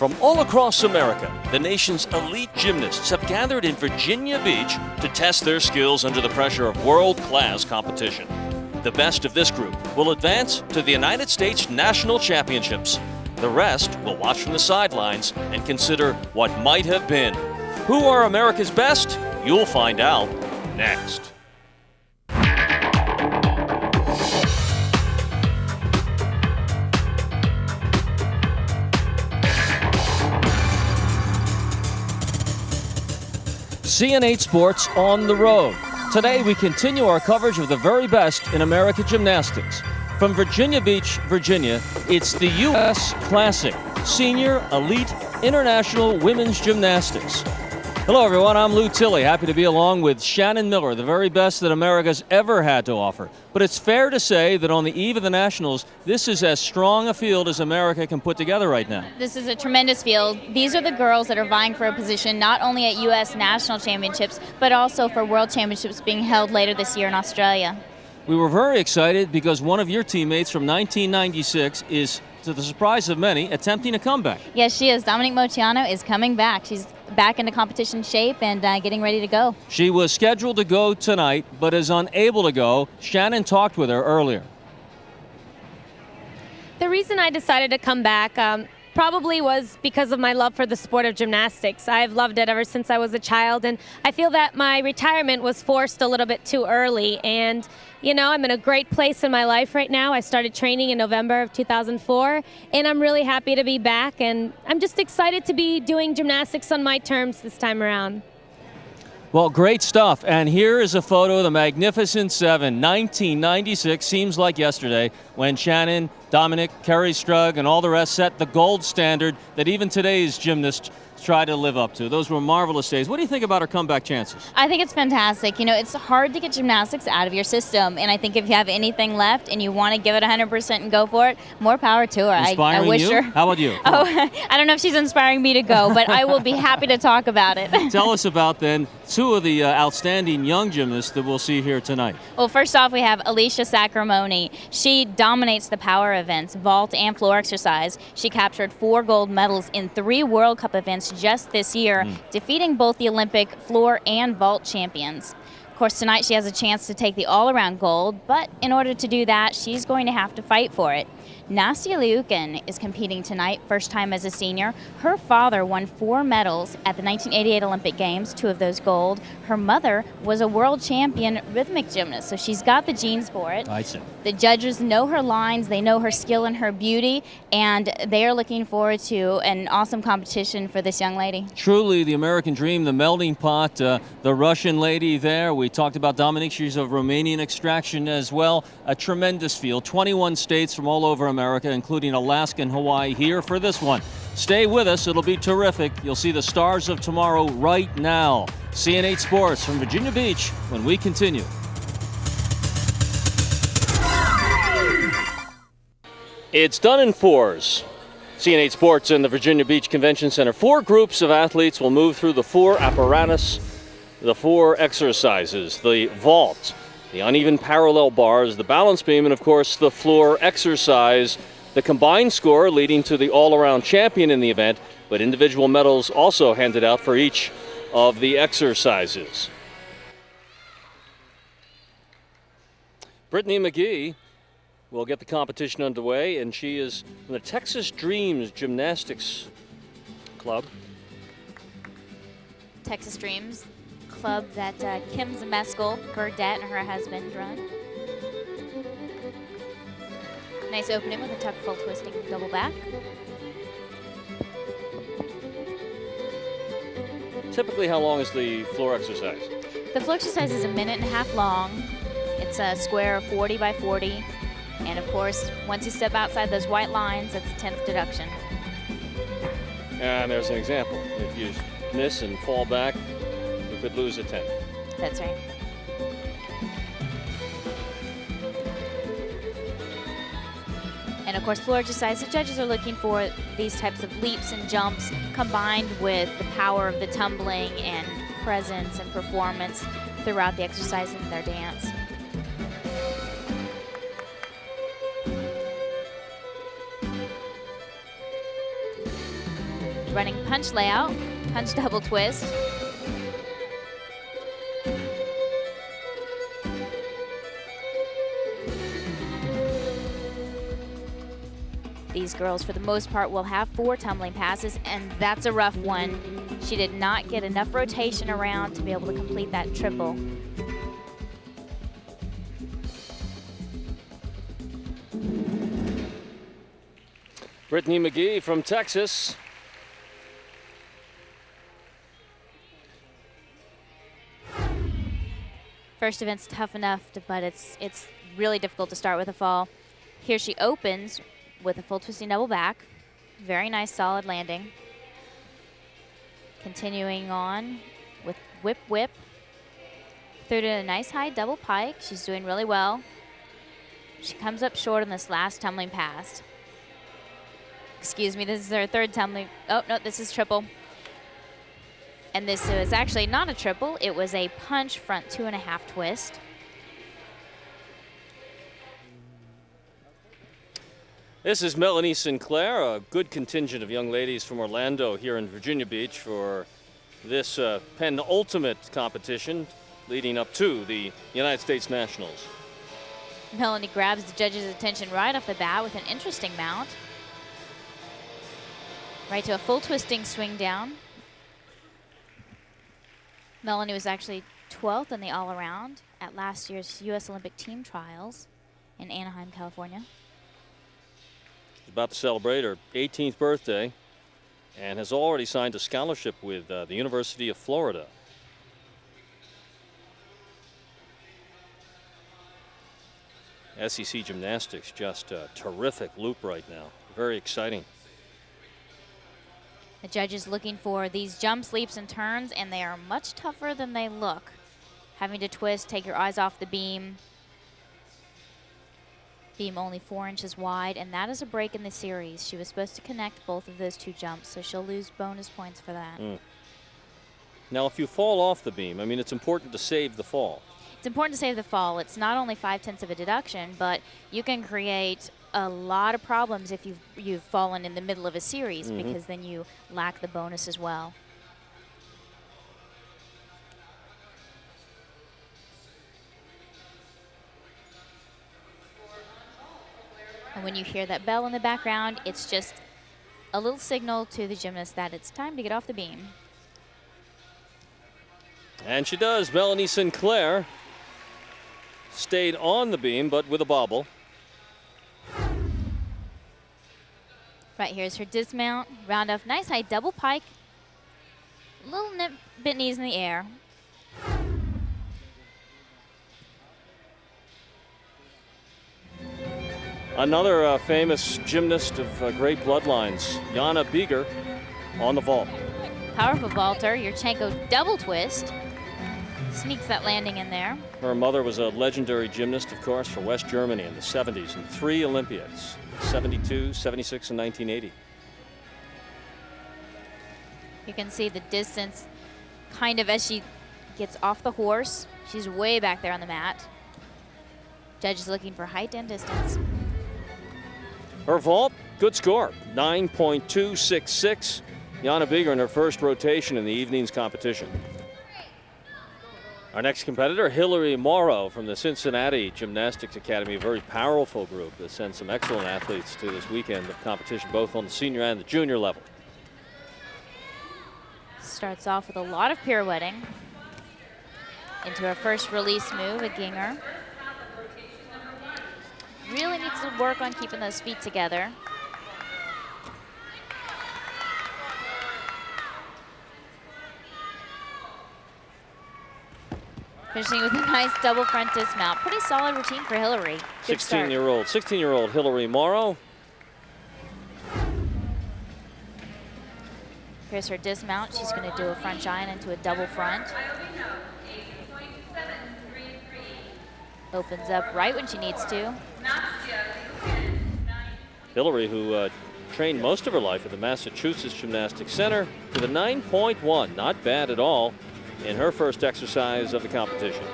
From all across America, the nation's elite gymnasts have gathered in Virginia Beach to test their skills under the pressure of world-class competition. The best of this group will advance to the United States National Championships. The rest will watch from the sidelines and consider what might have been. Who are America's best? You'll find out next. CN8 Sports on the road. Today we continue our coverage of the very best in American gymnastics. From Virginia Beach, Virginia, it's the U.S. Classic, Senior Elite International Women's Gymnastics. Hello everyone, I'm Lou Tilley, happy to be along with Shannon Miller, the very best that America's ever had to offer. But it's fair to say that on the eve of the Nationals, this is as strong a field as America can put together right now. This is a tremendous field. These are the girls that are vying for a position not only at U.S. National Championships, but also for World Championships being held later this year in Australia. We were very excited because one of your teammates from 1996 is, to the surprise of many, attempting a comeback. Yes, she is. Dominique Moceanu is coming back. She's back into competition shape and getting ready to go. She was scheduled to go tonight, but is unable to go. Shannon talked with her earlier. The reason I decided to come back probably was because of my love for the sport of gymnastics. I've loved it ever since I was a child, and I feel that my retirement was forced a little bit too early. And, you know, I'm in a great place in my life right now. I started training in November of 2004, and I'm really happy to be back, and I'm just excited to be doing gymnastics on my terms this time around. Well, great stuff. And here is a photo of the Magnificent Seven, 1996, seems like yesterday, when Shannon, Dominic, Kerry Strug, and all the rest set the gold standard that even today's gymnasts try to live up to. Those were marvelous days. What do you think about her comeback chances? I think it's fantastic. You know, it's hard to get gymnastics out of your system, and I think if you have anything left and you want to give it 100% and go for it, more power to her. Inspiring I wish you? her. How about you? Oh, I don't know if she's inspiring me to go, but I will be happy to talk about it. Tell us about, then, two of the outstanding young gymnasts that we'll see here tonight. Well, first off, we have Alicia Sacramone. She dominates the power events, vault and floor exercise. She captured 4 gold medals in 3 World Cup events just this year, defeating both the Olympic floor and vault champions. Of course, tonight she has a chance to take the all-around gold, but in order to do that, she's going to have to fight for it. Nastia Liukin is competing tonight, first time as a senior. Her father won 4 medals at the 1988 Olympic Games, 2 of those gold. Her mother was a world champion rhythmic gymnast, so she's got the genes for it. I see. The judges know her lines, they know her skill and her beauty, and they are looking forward to an awesome competition for this young lady. Truly the American dream, the melting pot, the Russian lady there. We talked about Dominique, she's of Romanian extraction as well. A tremendous field, 21 states from all over America, including Alaska and Hawaii here for this one. Stay with us, it'll be terrific. You'll see the stars of tomorrow right now. CN8 Sports from Virginia Beach when we continue. It's done in 4s. CN8 Sports and the Virginia Beach Convention Center. 4 groups of athletes will move through the 4 apparatus, the 4 exercises, the vault, the uneven parallel bars, the balance beam, and of course the floor exercise. The combined score leading to the all-around champion in the event, but individual medals also handed out for each of the exercises. Brittany McGee will get the competition underway, and she is from the Texas Dreams Gymnastics Club. Texas Dreams Club that Kim Zemeskel, Burdette, and her husband run. Nice opening with a tuck full twisting double back. Typically, how long is the floor exercise? The floor exercise is 1.5 minutes long. It's a square of 40 by 40. And of course, once you step outside those white lines, it's a 10th deduction. And there's an example. If you miss and fall back, you could lose a 10th. That's right. And of course, floor exercise, the judges are looking for these types of leaps and jumps combined with the power of the tumbling and presence and performance throughout the exercise and their dance. Running punch layout, punch double twist. These girls, for the most part, will have 4 tumbling passes, and that's a rough one. She did not get enough rotation around to be able to complete that triple. Brittany McGee from Texas. First event's tough enough, but it's really difficult to start with a fall. Here she opens with a full twisting double back. Very nice, solid landing. Continuing on with whip, whip. Threw to a nice high double pike. She's doing really well. She comes up short on this last tumbling pass. Excuse me, this is her 3rd tumbling. Oh, no, this is triple. And this was actually not a triple. It was a punch front 2.5 twist. This is Melanie Sinclair, a good contingent of young ladies from Orlando here in Virginia Beach for this penultimate competition leading up to the United States Nationals. Melanie grabs the judge's attention right off the bat with an interesting mount. Right to a full twisting swing down. Melanie was actually 12th in the all-around at last year's U.S. Olympic team trials in Anaheim, California. She's about to celebrate her 18th birthday and has already signed a scholarship with the University of Florida. SEC Gymnastics, just a terrific loop right now. Very exciting. The judges looking for these jumps, leaps, and turns, and they are much tougher than they look. Having to twist, take your eyes off the beam. Beam only 4 inches wide, and that is a break in the series. She was supposed to connect both of those 2 jumps, so she'll lose bonus points for that. Now, if you fall off the beam, I mean, it's important to save the fall. It's important to save the fall. It's not only 5/10 of a deduction, but you can create a lot of problems if you've fallen in the middle of a series, because then you lack the bonus as well. And when you hear that bell in the background, it's just a little signal to the gymnast that it's time to get off the beam. And she does. Melanie Sinclair stayed on the beam, but with a bobble. Right, here's her dismount. Round off, nice high double pike. Little bit knees in the air. Another famous gymnast of great bloodlines, Jana Bieger, on the vault. Powerful vaulter, Yurchenko double twist. Sneaks that landing in there. Her mother was a legendary gymnast, of course, for West Germany in the 70s and 3 Olympiads, 72, 76, and 1980. You can see the distance kind of as she gets off the horse. She's way back there on the mat. Judge is looking for height and distance. Her vault, good score, 9.266. Jana Bieger in her first rotation in the evening's competition. Our next competitor, Hillary Morrow from the Cincinnati Gymnastics Academy, a very powerful group that sends some excellent athletes to this weekend of competition, both on the senior and the junior level. Starts off with a lot of pirouetting. Into her first release move, a ginger. Really needs to work on keeping those feet together. Finishing with a nice double front dismount. Pretty solid routine for Hillary. 16-year-old Hillary Morrow. Here's her dismount. She's going to do a front giant into a double front. Opens up right when she needs to. Hillary, who trained most of her life at the Massachusetts Gymnastics Center, with a 9.1. Not bad at all in her first exercise of the competition.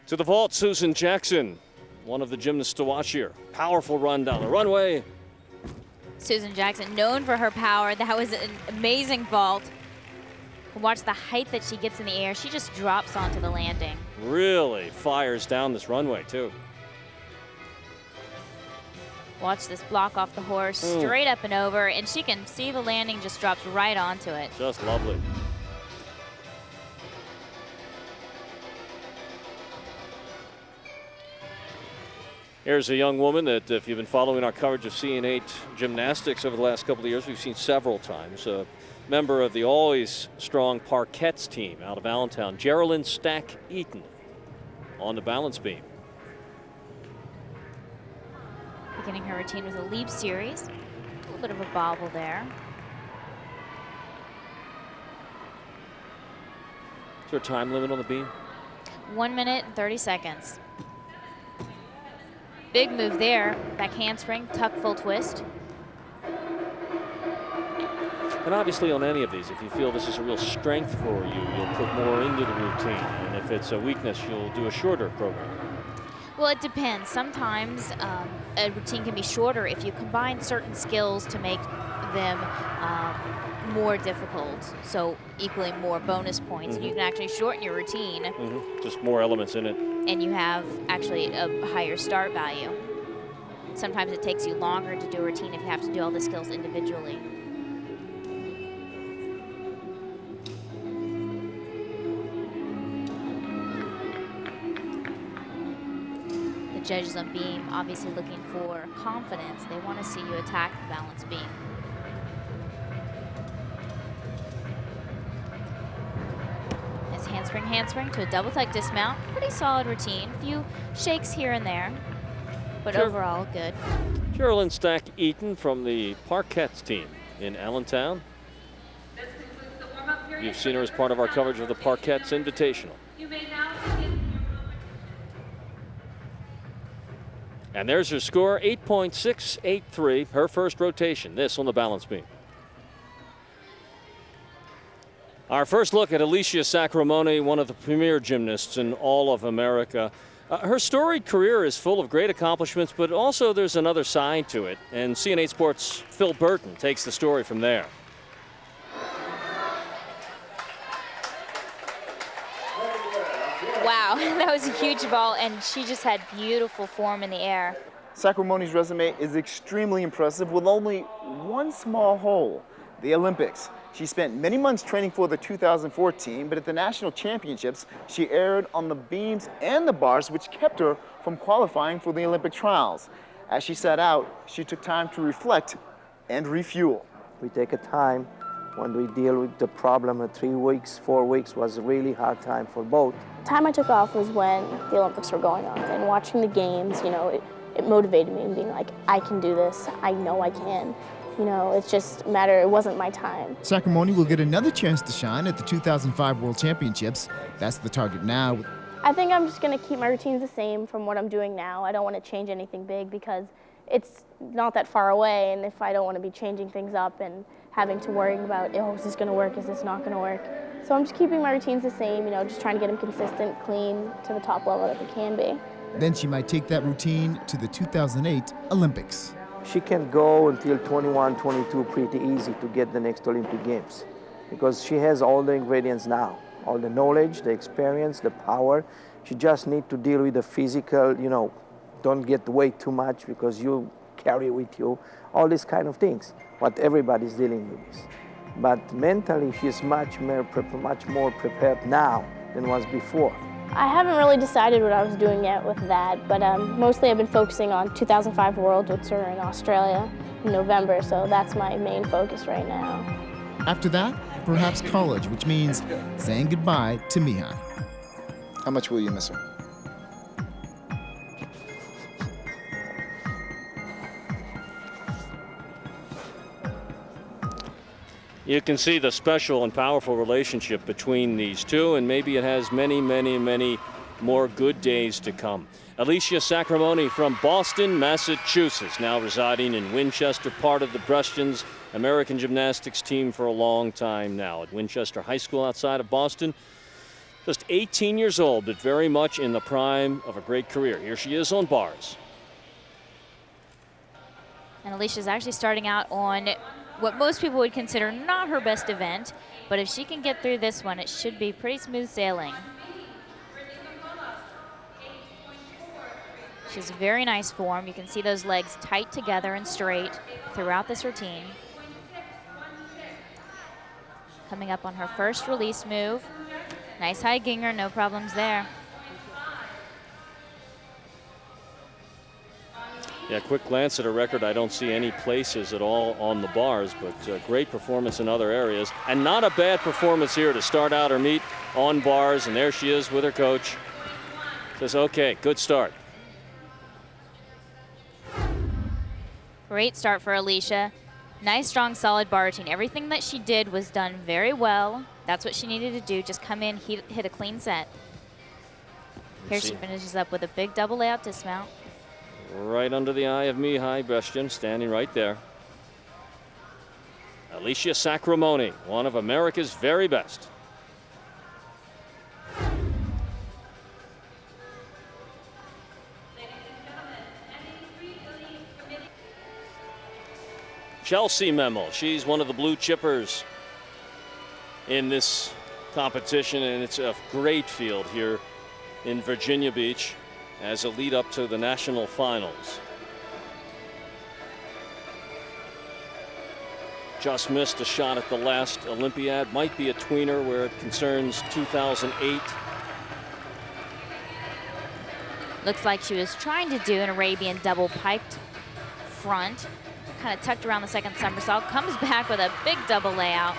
To the vault, Susan Jackson, one of the gymnasts to watch here. Powerful run down the runway. Susan Jackson, known for her power. That was an amazing vault. Watch the height that she gets in the air. She just drops onto the landing. Really fires down this runway, too. Watch this block off the horse, straight up and over, and she can see the landing just drops right onto it. Just lovely. Here's a young woman that, if you've been following our coverage of CN8 gymnastics over the last couple of years, we've seen several times. A member of the always strong Parkettes team out of Allentown, Geraldine Stack Eaton, on the balance beam. Beginning her routine with a leap series. A little bit of a bobble there. Is there a time limit on the beam? 1 minute and 30 seconds. Big move there. Back handspring, tuck, full twist. And obviously on any of these, if you feel this is a real strength for you, you'll put more into the routine. And if it's a weakness, you'll do a shorter program. Well, it depends. Sometimes a routine can be shorter if you combine certain skills to make them more difficult. So equally more bonus points. And you can actually shorten your routine. Just more elements in it. And you have actually a higher start value. Sometimes it takes you longer to do a routine if you have to do all the skills individually. The judges on beam obviously looking for confidence. They want to see you attack the balance beam. Handspring to a double tuck dismount. Pretty solid routine. Few shakes here and there, but overall good. Geraldine Stack Eaton from the Parkettes team in Allentown. You've seen her as part of our coverage of the Parkettes Invitational. And there's her score, 8.683, her first rotation. This on the balance beam. Our first look at Alicia Sacramone, one of the premier gymnasts in all of America. Her storied career is full of great accomplishments, but also there's another side to it. And CN8 Sports' Phil Burton takes the story from there. Wow, that was a huge vault, and she just had beautiful form in the air. Sacramone's resume is extremely impressive with only one small hole, the Olympics. She spent many months training for the 2014, but at the national championships, she erred on the beams and the bars, which kept her from qualifying for the Olympic trials. As she set out, she took time to reflect and refuel. We take a time when we deal with the problem. 3 weeks, 4 weeks was a really hard time for both. The time I took off was when the Olympics were going on, and watching the games, you know, it motivated me and being like, I can do this, I know I can. You know, it's just a matter, it wasn't my time. Sacramone will get another chance to shine at the 2005 World Championships. That's the target now. I think I'm just going to keep my routines the same from what I'm doing now. I don't want to change anything big because it's not that far away, and if I don't want to be changing things up and having to worry about, oh, is this going to work, is this not going to work? So I'm just keeping my routines the same, you know, just trying to get them consistent, clean, to the top level that they can be. Then she might take that routine to the 2008 Olympics. She can go until 21, 22 pretty easy to get the next Olympic Games because she has all the ingredients now, all the knowledge, the experience, the power. She just needs to deal with the physical, you know, don't get weight too much because you carry with you, all these kind of things, what everybody's dealing with this. But mentally, she's much more prepared now than was before. I haven't really decided what I was doing yet with that, but mostly I've been focusing on 2005 Worlds, which are in Australia in November, so that's my main focus right now. After that, perhaps college, which means saying goodbye to Miha. How much will you miss her? You can see the special and powerful relationship between these two, and maybe it has many, many, many more good days to come. Alicia Sacramone from Boston, Massachusetts, now residing in Winchester, part of the Brestians American Gymnastics team for a long time now at Winchester High School outside of Boston. Just 18 years old, but very much in the prime of a great career. Here she is on bars. And Alicia's actually starting out on what most people would consider not her best event, but if she can get through this one, it should be pretty smooth sailing. She has very nice form. You can see those legs tight together and straight throughout this routine. Coming up on her first release move. Nice high ginger, no problems there. Yeah, quick glance at her record. I don't see any places at all on the bars, but great performance in other areas. And not a bad performance here to start out her meet on bars. And there she is with her coach. Says, okay, good start. Great start for Alicia. Nice, strong, solid bar routine. Everything that she did was done very well. That's what she needed to do, just come in, hit a clean set. Here she finishes up with a big double layout dismount. Right under the eye of Mihai Bestian, standing right there. Alicia Sacramone, one of America's very best. Chelsea Memel, she's one of the blue chippers in this competition, and it's a great field here in Virginia Beach as a lead up to the national finals. Just missed a shot at the last Olympiad. Might be a tweener where it concerns 2008. Looks like she was trying to do an Arabian double piked front. Kind of tucked around the second somersault. Comes back with a big double layout.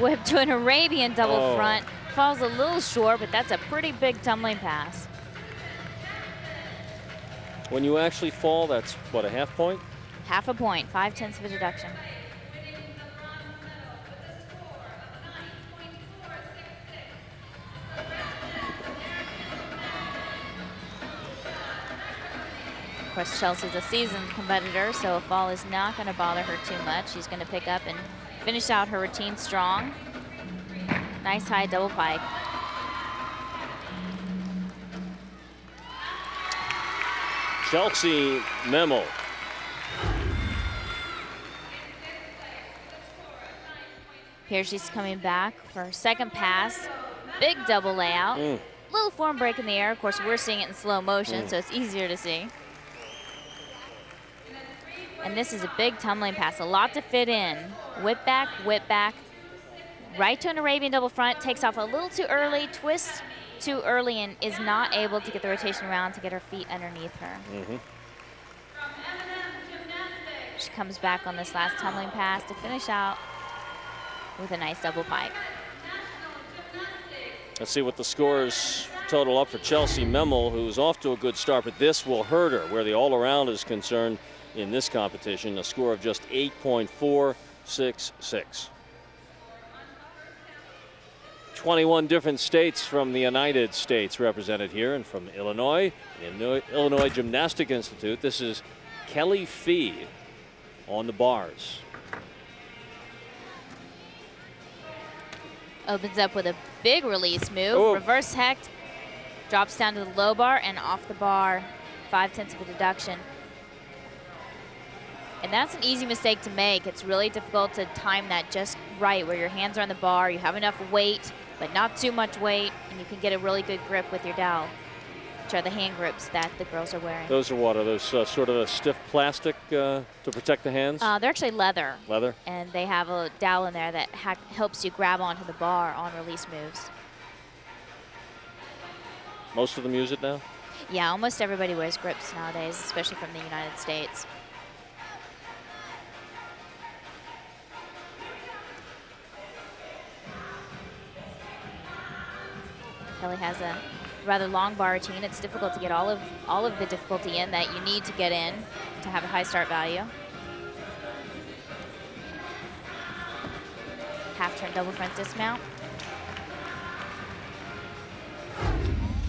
Whip to an Arabian double front. Falls a little short, but that's a pretty big tumbling pass. When you actually fall, that's what, a half point? Half a point, 5/10 of a deduction. Of course, Chelsea's a seasoned competitor, so a fall is not going to bother her too much. She's going to pick up and finish out her routine strong. Nice high double pike. Chelsea Memel. Here she's coming back for her second pass. Big double layout. Little form break in the air. Of course, we're seeing it in slow motion, so it's easier to see. And this is a big tumbling pass, a lot to fit in. Whip back, right to an Arabian double front, takes off a little too early, twists too early, and is not able to get the rotation around to get her feet underneath her. She comes back on this last tumbling pass to finish out with a nice double pike. Let's see what the scores total up for Chelsea Memel, who's off to a good start, but this will hurt her where the all-around is concerned in this competition, a score of just 8.466. 21 different states from the United States represented here, and from Illinois, the Illinois Gymnastics Institute. This is Kelly Fee on the bars. Opens up with a big release move, reverse hecht, drops down to the low bar and off the bar, 5/10 of a deduction. And that's an easy mistake to make. It's really difficult to time that just right, where your hands are on the bar, you have enough weight, but not too much weight, and you can get a really good grip with your dowel, which are the hand grips that the girls are wearing. Those are what? Are those sort of a stiff plastic to protect the hands? They're actually leather. Leather? And they have a dowel in there that helps you grab onto the bar on release moves. Most of them use it now? Yeah, almost everybody wears grips nowadays, especially from the United States. Kelly has a rather long bar routine, it's difficult to get all of the difficulty in that you need to get in to have a high start value. Half turn double front dismount.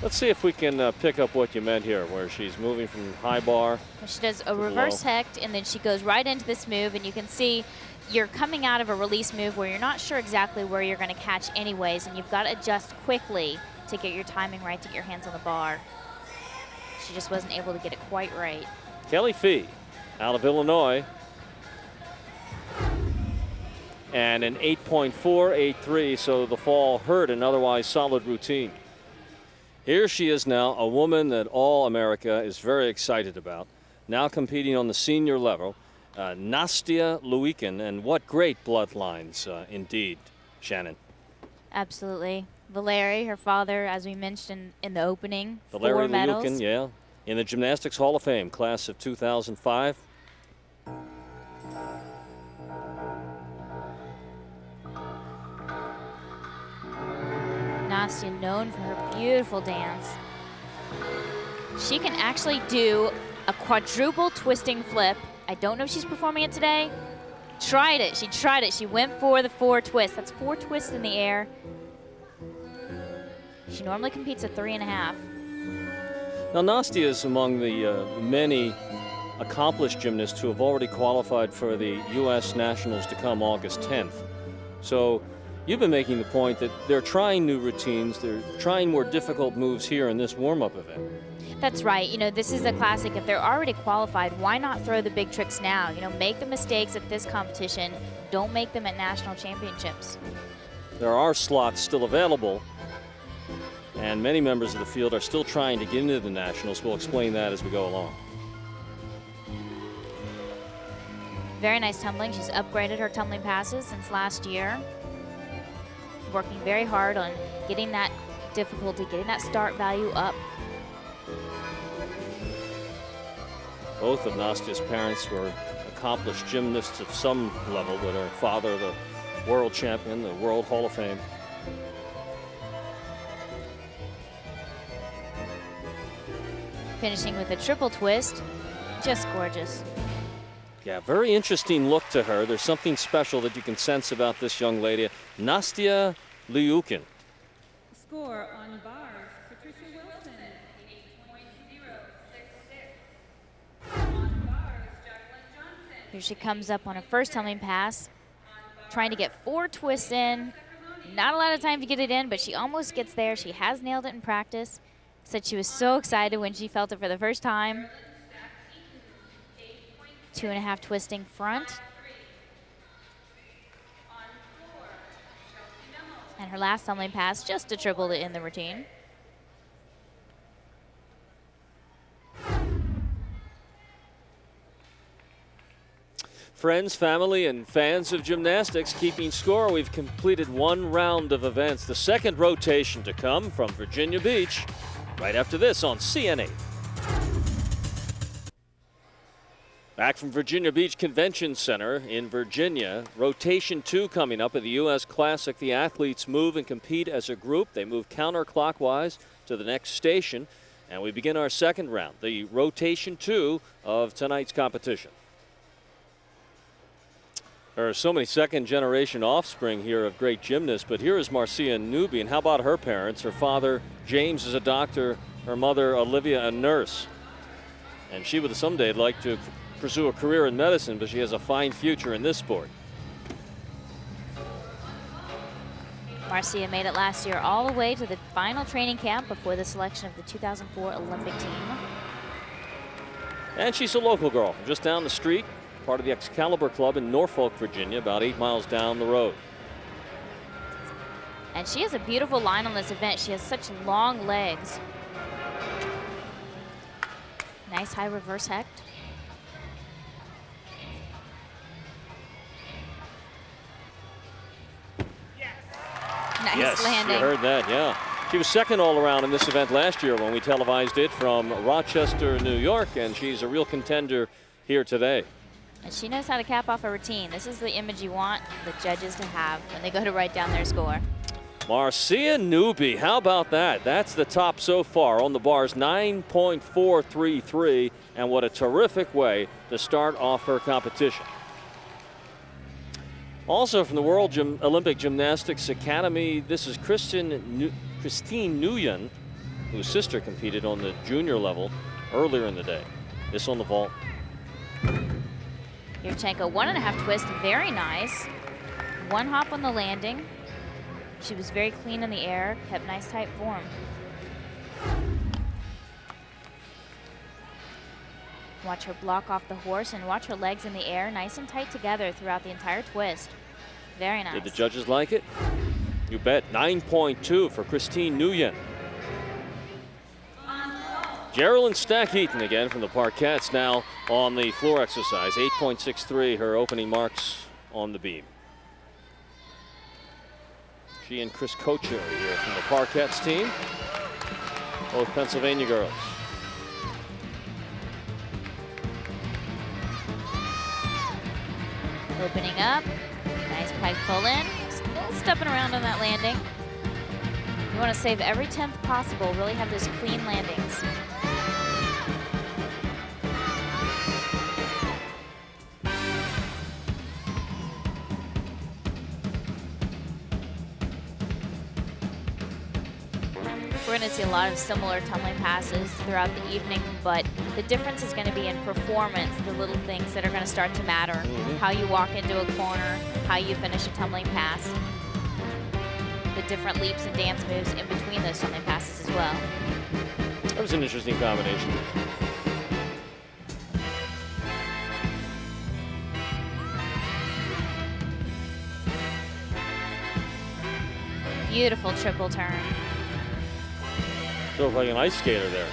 Let's see if we can pick up what you meant here, where she's moving from high bar. She does a reverse low. hecht, and then she goes right into this move, and you can see you're coming out of a release move where you're not sure exactly where you're going to catch anyways, and you've got to adjust quickly to get your timing right, to get your hands on the bar. She just wasn't able to get it quite right. Kelly Fee out of Illinois. And an 8.483, so the fall hurt an otherwise solid routine. Here she is now, a woman that all America is very excited about, now competing on the senior level, Nastya Lyukin, and what great bloodlines indeed, Shannon. Absolutely. Valeri, her father, as we mentioned in the opening, Valeri 4 medals. Lyukin, yeah, in the Gymnastics Hall of Fame, class of 2005. Nastya, known for her beautiful dance. She can actually do a quadruple twisting flip. I don't know if she's performing it today. Tried it, she tried it. She went for the 4 twists. That's 4 twists in the air. She normally competes at 3.5. Now, Nastya is among the many accomplished gymnasts who have already qualified for the U.S. Nationals to come August 10th. So you've been making the point that they're trying new routines, they're trying more difficult moves here in this warm-up event. That's right. You know, this is a classic. If they're already qualified, why not throw the big tricks now? You know, make the mistakes at this competition. Don't make them at national championships. There are slots still available, and many members of the field are still trying to get into the nationals. We'll explain that as we go along. Very nice tumbling. She's upgraded her tumbling passes since last year. Working very hard on getting that difficulty, getting that start value up. Both of Nastya's parents were accomplished gymnasts at some level, but her father, the world champion, the World Hall of Fame. Finishing with a triple twist. Just gorgeous. Yeah, very interesting look to her. There's something special that you can sense about this young lady, Nastya Lyukin. Score on bars, Patricia Wilson, 8.066. On bars, Jacqueline Johnson. Here she comes up on her first tumbling pass, trying to get 4 twists in. Not a lot of time to get it in, but she almost gets there. She has nailed it in practice. Said she was so excited when she felt it for the first time. 2.5 twisting front. And her last tumbling pass just a triple in the routine. Friends, family, and fans of gymnastics keeping score. We've completed 1 round of events. The second rotation to come from Virginia Beach right after this on CN8. Back from Virginia Beach Convention Center in Virginia, rotation 2 coming up at the U.S. Classic. The athletes move and compete as a group. They move counterclockwise to the next station, and we begin our second round, the rotation 2 of tonight's competition. There are so many second-generation offspring here of great gymnasts, but here is Marcia Newby, and how about her parents? Her father, James, is a doctor, her mother, Olivia, a nurse. And she would someday like to pursue a career in medicine, but she has a fine future in this sport. Marcia made it last year all the way to the final training camp before the selection of the 2004 Olympic team. And she's a local girl, just down the street, part of the Excalibur Club in Norfolk, Virginia, about 8 miles down the road. And she has a beautiful line on this event. She has such long legs. Nice high reverse hecht. Nice yes, landing. You heard that, yeah. She was second all around in this event last year when we televised it from Rochester, New York, and she's a real contender here today. And she knows how to cap off a routine. This is the image you want the judges to have when they go to write down their score. Marcia Newby, how about that? That's the top so far on the bars, 9.433, and what a terrific way to start off her competition. Also from the World Olympic Gymnastics Academy, this is Christine Nguyen, whose sister competed on the junior level earlier in the day. This on the vault. Yurchenko, 1.5 twist, very nice. 1 hop on the landing. She was very clean in the air, kept nice tight form. Watch her block off the horse and watch her legs in the air, nice and tight together throughout the entire twist. Very nice. Did the judges like it? You bet. 9.2 for Christine Nguyen. Geraldine Stack-Eaton again from the Parkettes now on the floor exercise. 8.63, her opening marks on the beam. She and Chris Kocher here from the Parkettes team, both Pennsylvania girls. Opening up, nice pike pull in, still stepping around on that landing. You want to save every 10th possible, really have those clean landings. We're going to see a lot of similar tumbling passes throughout the evening, but the difference is going to be in performance, the little things that are going to start to matter. How you walk into a corner, how you finish a tumbling pass, the different leaps and dance moves in between those tumbling passes as well. That was an interesting combination. Beautiful triple turn. Sort of like an ice skater there.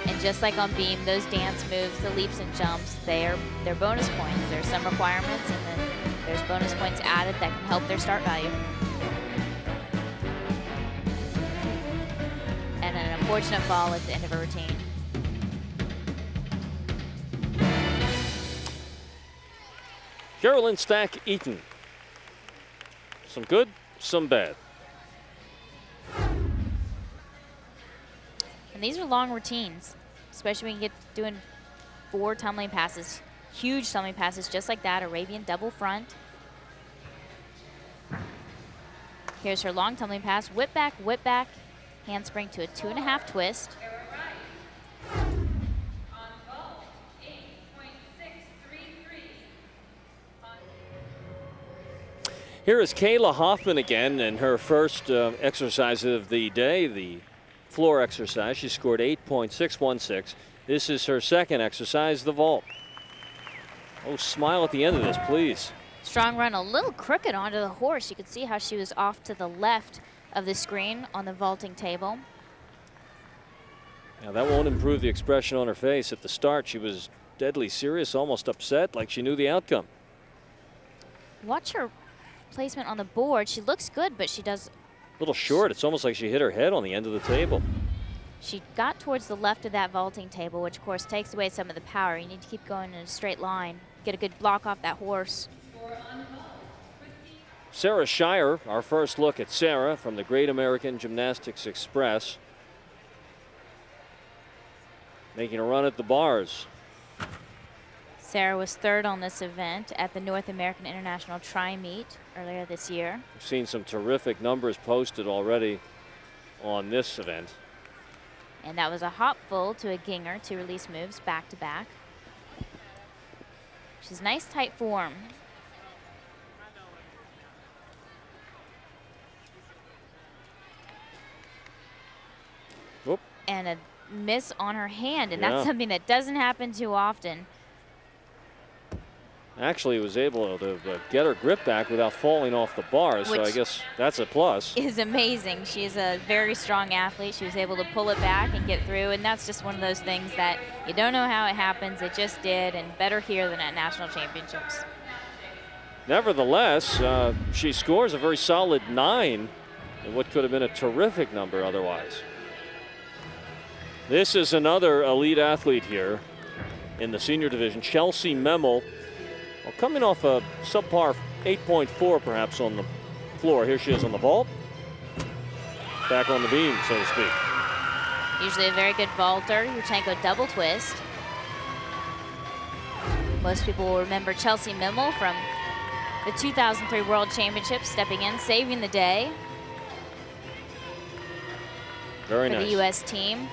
And just like on beam, those dance moves, the leaps and jumps, they're bonus points. There's some requirements, and then there's bonus points added that can help their start value. And an unfortunate fall at the end of a routine. Geraldine Stack-Eaton. Some good, some bad. And these are long routines, especially when you get doing 4 tumbling passes, huge tumbling passes just like that, Arabian double front. Here's her long tumbling pass, whip back, handspring to a 2.5 twist. Here is Kayla Hoffman again in her first exercise of the day, the floor exercise. She scored 8.616. This is her second exercise, the vault. Oh, smile at the end of this, please. Strong run, a little crooked onto the horse. You could see how she was off to the left of the screen on the vaulting table. Now that won't improve the expression on her face. At the start, she was deadly serious, almost upset, like she knew the outcome. Watch her placement on the board. She looks good, but she does A little short. It's almost like she hit her head on the end of the table. She got towards the left of that vaulting table, which of course takes away some of the power. You need to keep going in a straight line. Get a good block off that horse. Sarah Shire, our first look at Sarah from the Great American Gymnastics Express. Making a run at the bars. Sarah was 3rd on this event at the North American International Tri-Meet earlier this year. We've seen some terrific numbers posted already on this event. And that was a hop full to a ginger, 2 release moves back to back. She's nice tight form. Whoop. And a miss on her hand, and that's something that doesn't happen too often. Actually was able to get her grip back without falling off the bars, so I guess that's a plus. Is amazing. She's a very strong athlete. She was able to pull it back and get through, and that's just one of those things that you don't know how it happens. It just did, and better here than at national championships. Nevertheless, she scores a very solid 9 in what could have been a terrific number otherwise. This is another elite athlete here in the senior division, Chelsea Memel. Well, coming off a subpar 8.4 perhaps on the floor. Here she is on the vault. Back on the beam, so to speak. Usually a very good vaulter. Yurchenko double twist. Most people will remember Chelsea Mimmel from the 2003 World Championships, stepping in, saving the day Very for nice. the U.S. team.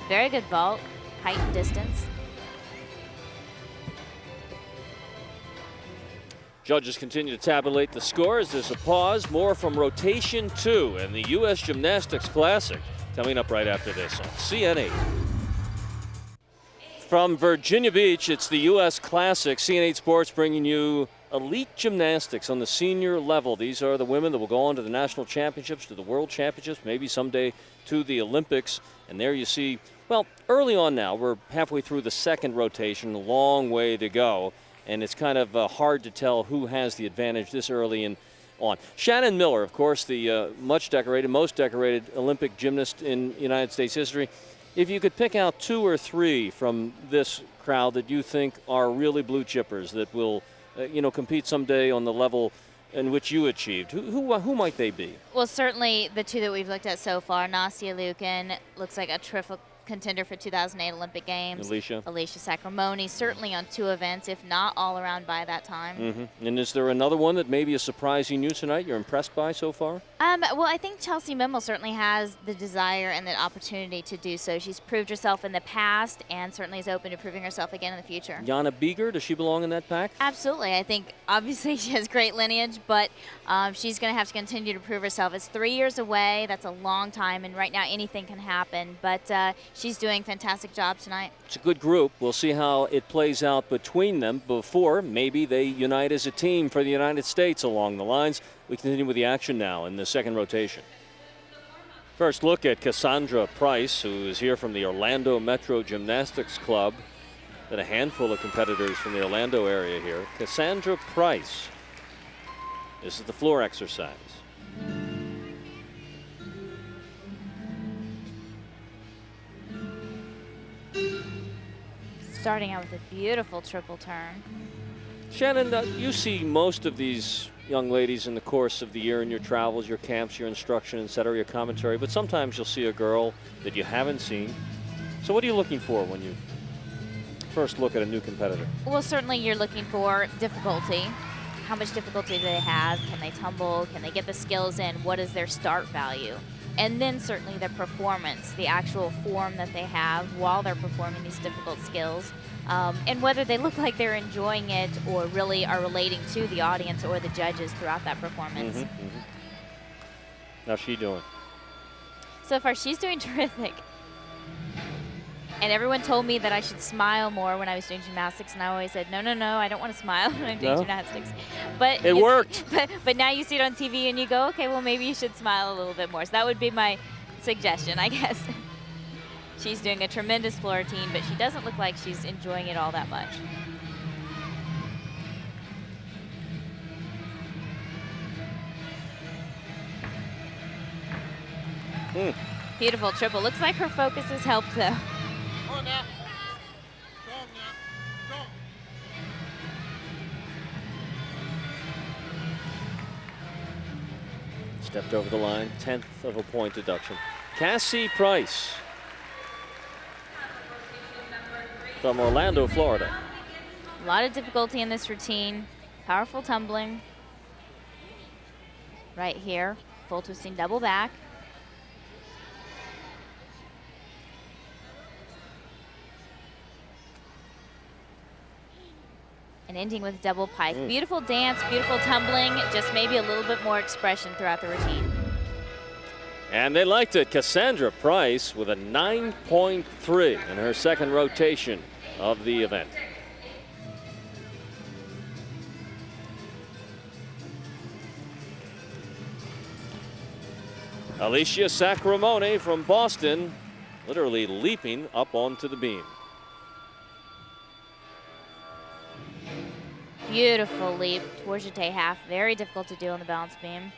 Very good vault, height and distance. Judges continue to tabulate the scores. There's a pause. More from rotation 2 and the U.S. Gymnastics Classic coming up right after this on CN8. From Virginia Beach, it's the U.S. Classic. CN8 Sports bringing you elite gymnastics on the senior level. These are the women that will go on to the national championships, to the world championships, maybe someday to the Olympics. And there you see, well, early on now, we're halfway through the second rotation, a long way to go. And it's kind of hard to tell who has the advantage this early in on. Shannon Miller, of course, the most decorated Olympic gymnast in United States history. If you could pick out 2 or 3 from this crowd that you think are really blue chippers that will, compete someday on the level in which you achieved, who might they be? Well, certainly the 2 that we've looked at so far, Nastia Liukin looks like a terrific contender for 2008 Olympic Games. Alicia Sacramone, certainly on 2 events, if not all around by that time. Mm-hmm. And is there another one that maybe is surprising you tonight, you're impressed by so far? Well, I think Chelsea Mimmel certainly has the desire and the opportunity to do so. She's proved herself in the past and certainly is open to proving herself again in the future. Jana Beeger, does she belong in that pack? Absolutely. I think obviously she has great lineage, but she's going to have to continue to prove herself. It's 3 years away. That's a long time, and right now anything can happen. But she's doing a fantastic job tonight. It's a good group. We'll see how it plays out between them before maybe they unite as a team for the United States along the lines. We continue with the action now in the second rotation. First look at Cassandra Price, who is here from the Orlando Metro Gymnastics Club. Got a handful of competitors from the Orlando area here. Cassandra Price. This is the floor exercise. Starting out with a beautiful triple turn. Shannon, you see most of these young ladies in the course of the year in your travels, your camps, your instruction, etc., your commentary, but sometimes you'll see a girl that you haven't seen. So what are you looking for when you first look at a new competitor? Well, certainly you're looking for difficulty. How much difficulty do they have? Can they tumble? Can they get the skills in? What is their start value? And then certainly the performance, the actual form that they have while they're performing these difficult skills, and whether they look like they're enjoying it or really are relating to the audience or the judges throughout that performance. Mm-hmm, mm-hmm. How's she doing? So far, she's doing terrific. And everyone told me that I should smile more when I was doing gymnastics, and I always said, no, I don't want to smile when I'm doing gymnastics. But it worked. But now you see it on TV and you go, okay, well, maybe you should smile a little bit more. So that would be my suggestion, I guess. She's doing a tremendous floor routine, but she doesn't look like she's enjoying it all that much. Beautiful triple. Looks like her focus has helped, though. Stepped over the line, 10th of a point deduction. Cassie Price from Orlando, Florida. A lot of difficulty in this routine. Powerful tumbling. Right here. Full twisting double back. And ending with double pike. Beautiful dance, beautiful tumbling, just maybe a little bit more expression throughout the routine. And they liked it. Cassandra Price with a 9.3 in her second rotation of the event. Alicia Sacramone from Boston, literally leaping up onto the beam. Beautiful leap towards your half. Very difficult to do on the balance beam.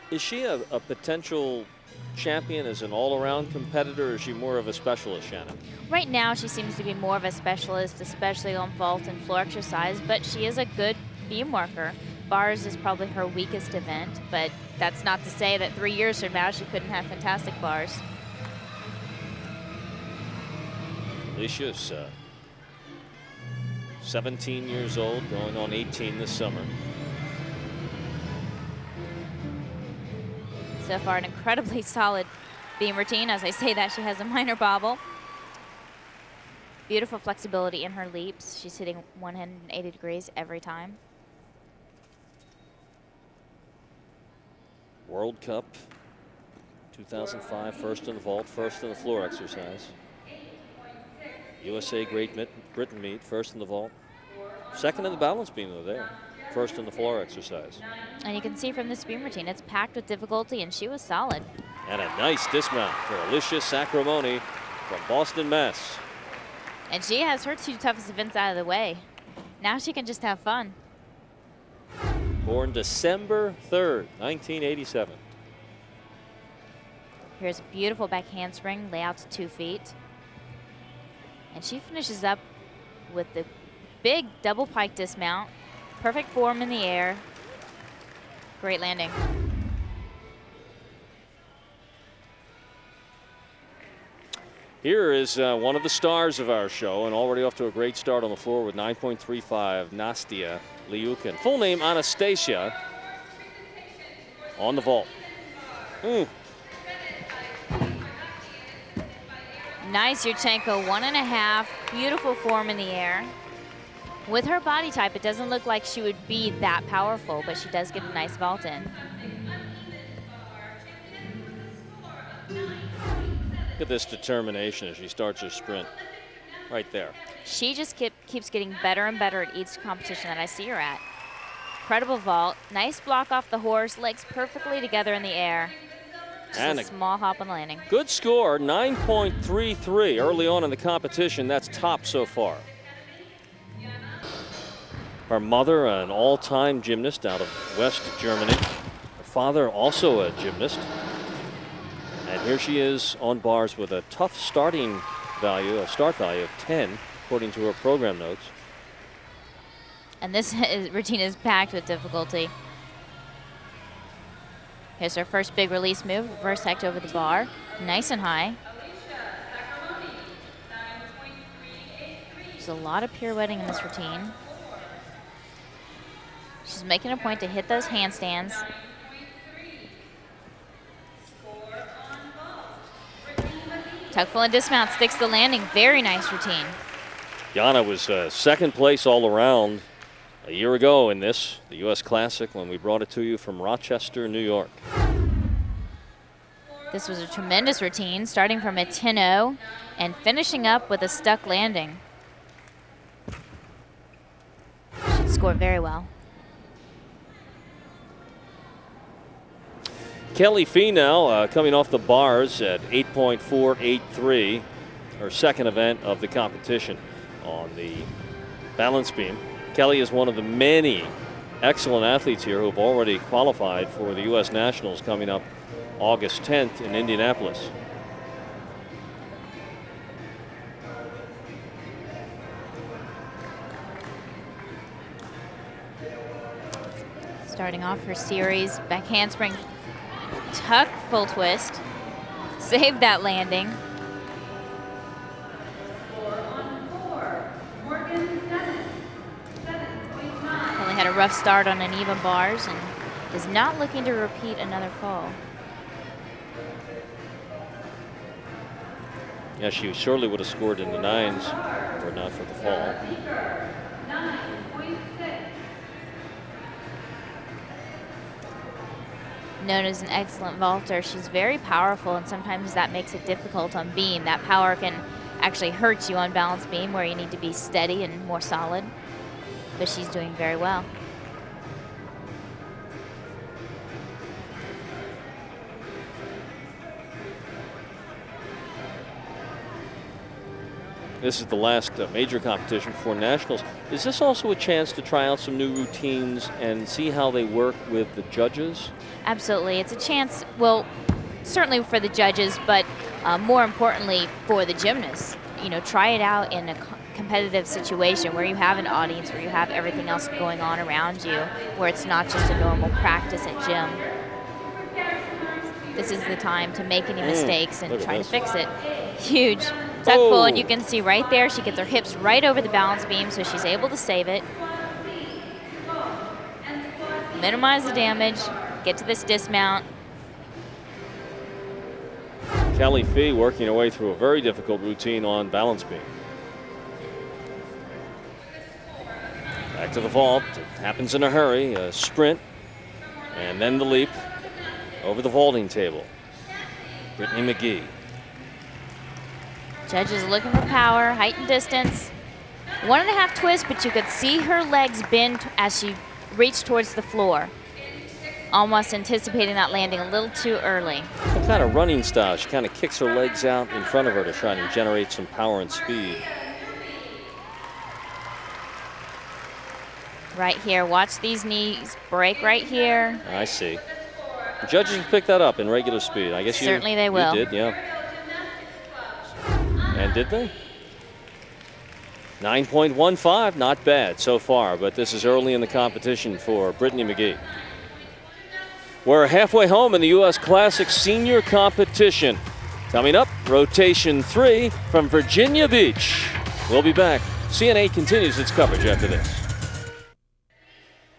Is she a potential champion as an all-around competitor, or is she more of a specialist, Shannon? Right now, she seems to be more of a specialist, especially on vault and floor exercise, but she is a good beam worker. Bars is probably her weakest event, but that's not to say that 3 years from now she couldn't have fantastic bars. Alicia's 17 years old, going on 18 this summer. So far, an incredibly solid beam routine. As I say that, she has a minor bobble. Beautiful flexibility in her leaps. She's hitting 180 degrees every time. World Cup 2005, first in the vault, first in the floor exercise. USA Great Britain meet, first in the vault. Second in the balance beam, though, there. First in the floor exercise. And you can see from this beam routine, it's packed with difficulty, and she was solid. And a nice dismount for Alicia Sacramone from Boston, Mass. And she has her 2 toughest events out of the way. Now she can just have fun. Born December 3rd, 1987. Here's a beautiful back handspring, layout to 2 feet. And she finishes up with the big double pike dismount. Perfect form in the air. Great landing. Here is one of the stars of our show, and already off to a great start on the floor with 9.35, Nastia Liukin. Full name, Anastasia, on the vault. Nice Yurchenko, 1.5. Beautiful form in the air. With her body type, it doesn't look like she would be that powerful, but she does get a nice vault in. Look at this determination as she starts her sprint. Right there. She just keeps getting better and better at each competition that I see her at. Incredible vault. Nice block off the horse. Legs perfectly together in the air. Just and a small hop on the landing. Good score, 9.33 early on in the competition. That's top so far. Her mother, an all-time gymnast out of West Germany. Her father, also a gymnast. And here she is on bars with a tough starting value, a start value of 10, according to her program notes. And this routine is packed with difficulty. Here's her first big release move, reverse hect over the bar. Nice and high. There's a lot of pirouetting in this routine. She's making a point to hit those handstands. Tuck full and dismount, sticks the landing. Very nice routine. Jana was second place all around a year ago in this, the U.S. Classic, when we brought it to you from Rochester, New York. This was a tremendous routine, starting from a 10-0 and finishing up with a stuck landing. Should score very well. Kelly Fee now coming off the bars at 8.483, her second event of the competition on the balance beam. Kelly is one of the many excellent athletes here who have already qualified for the U.S. Nationals coming up August 10th in Indianapolis. Starting off her series, back handspring, tuck, full twist. Save that landing. Only had a rough start on uneven bars and is not looking to repeat another fall. Yeah, she surely would have scored in the nines were not for the fall. Known as an excellent vaulter, she's very powerful, and sometimes that makes it difficult on beam. That power can actually hurt you on balance beam where you need to be steady and more solid, but she's doing very well. This is the last major competition for nationals. Is this also a chance to try out some new routines and see how they work with the judges? Absolutely. It's a chance, well, certainly for the judges, but more importantly for the gymnasts. You know, try it out in a competitive situation where you have an audience, where you have everything else going on around you, where it's not just a normal practice at gym. This is the time to make any mistakes and try to fix it. Huge tuck full, and you can see right there, she gets her hips right over the balance beam, so she's able to save it. Minimize the damage, get to this dismount. Kelly Fee working her way through a very difficult routine on balance beam. Back to the vault. It happens in a hurry. A sprint, and then the leap over the vaulting table. Brittany McGee. Judges looking for power, height and distance. 1.5 twist, but you could see her legs bend as she reached towards the floor. Almost anticipating that landing a little too early. What kind of running style? She kind of kicks her legs out in front of her to try and generate some power and speed. Right here, watch these knees break right here. I see. The judges will pick that up in regular speed. I guess Certainly they will. You did, yeah. And did they? 9.15, not bad so far, but this is early in the competition for Brittany McGee. We're halfway home in the U.S. Classic Senior Competition. Coming up, rotation 3 from Virginia Beach. We'll be back. CNA continues its coverage after this.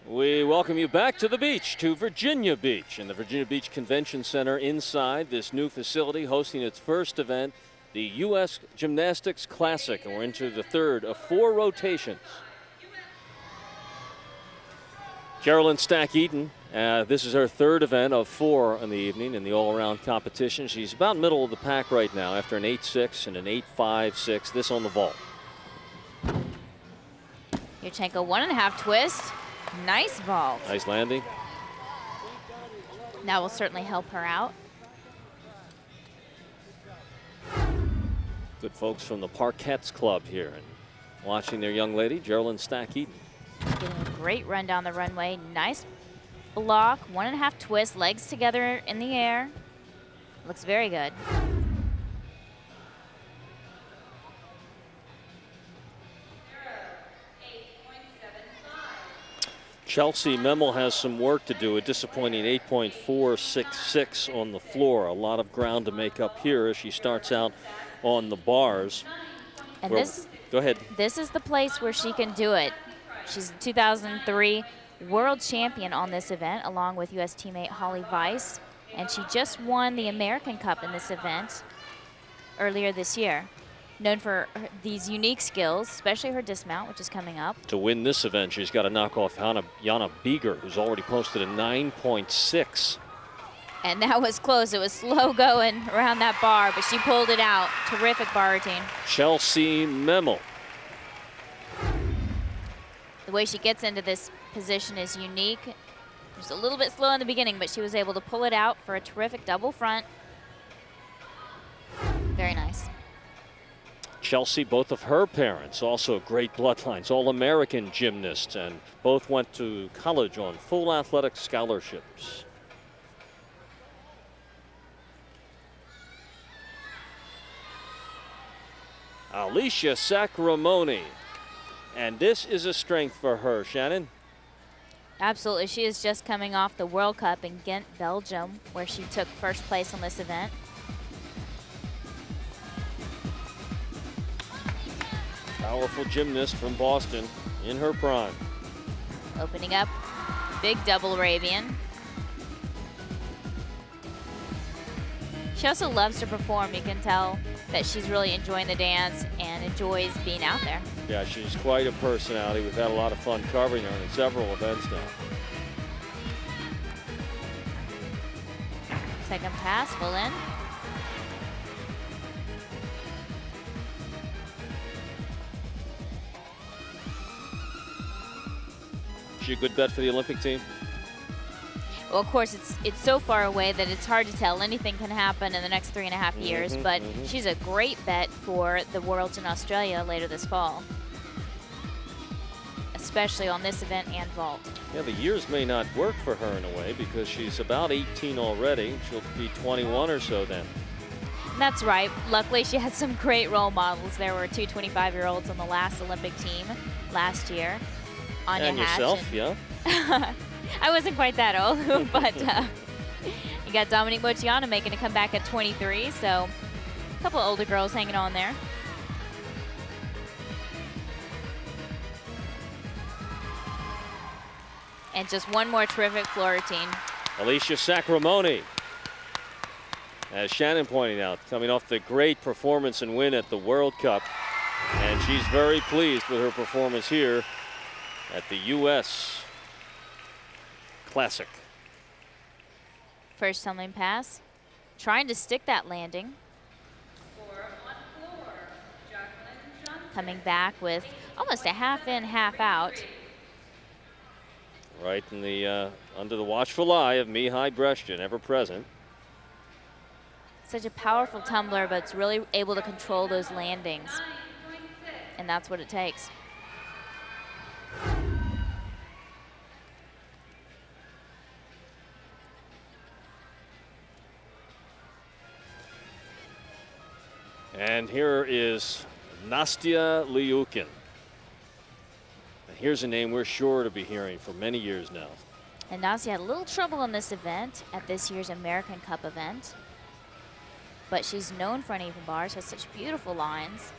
We welcome you back to the beach, to Virginia Beach, in the Virginia Beach Convention Center inside this new facility hosting its first event, the U.S. Gymnastics Classic, and we're into the third of 4 rotations. Geraldine Stack-Eaton, this is her third event of 4 in the evening in the all-around competition. She's about middle of the pack right now after an 8.6 and an 8.56, this on the vault. Yurchenko 1.5 twist. Nice vault. Nice landing. That will certainly help her out. Good folks from the Parkettes Club here and watching their young lady, Geraldine Stack-Eaton. Getting a great run down the runway. Nice block, 1.5 twist, legs together in the air. Looks very good. Chelsea Memel has some work to do, a disappointing 8.466 on the floor. A lot of ground to make up here as she starts out on the bars. And go ahead. This is the place where she can do it. She's a 2003 world champion on this event, along with U.S. teammate Holly Weiss. And she just won the American Cup in this event earlier this year. Known for these unique skills, especially her dismount, which is coming up. To win this event, she's got to knock off Jana Beeger, who's already posted a 9.6. And that was close. It was slow going around that bar, but she pulled it out. Terrific bar routine. Chelsea Memel. The way she gets into this position is unique. Just a little bit slow in the beginning, but she was able to pull it out for a terrific double front. Very nice. Chelsea, both of her parents, also great bloodlines, all-American gymnasts, and both went to college on full athletic scholarships. Alicia Sacramone, and this is a strength for her, Shannon. Absolutely, she is just coming off the World Cup in Ghent, Belgium, where she took first place on this event. Powerful gymnast from Boston in her prime. Opening up, big double Arabian. She also loves to perform. You can tell that she's really enjoying the dance and enjoys being out there. Yeah, she's quite a personality. We've had a lot of fun covering her in several events now. Second pass, full in. She a good bet for the Olympic team? Well, of course, it's so far away that it's hard to tell. Anything can happen in the next 3.5 years, but she's a great bet for the Worlds in Australia later this fall, especially on this event and vault. Yeah, the years may not work for her in a way because she's about 18 already. She'll be 21 or so then. That's right. Luckily, she had some great role models. There were two 25-year-olds on the last Olympic team last year. Anya And Hatch yourself, yeah. I wasn't quite that old, but you got Dominique Motiano making a comeback at 23, so a couple older girls hanging on there. And just one more terrific floor routine. Alicia Sacramone, as Shannon pointed out, coming off the great performance and win at the World Cup. And she's very pleased with her performance here at the U.S. Classic. First tumbling pass, trying to stick that landing. Coming back with almost a half in, half out. Right in the under the watchful eye of Mihai Breshtin, ever present. Such a powerful tumbler, but it's really able to control those landings. And that's what it takes. And here is Nastya Liukin. And here's a name we're sure to be hearing for many years now. And Nastya had a little trouble in this event at this year's American Cup event. But she's known for uneven bars, has such beautiful lines.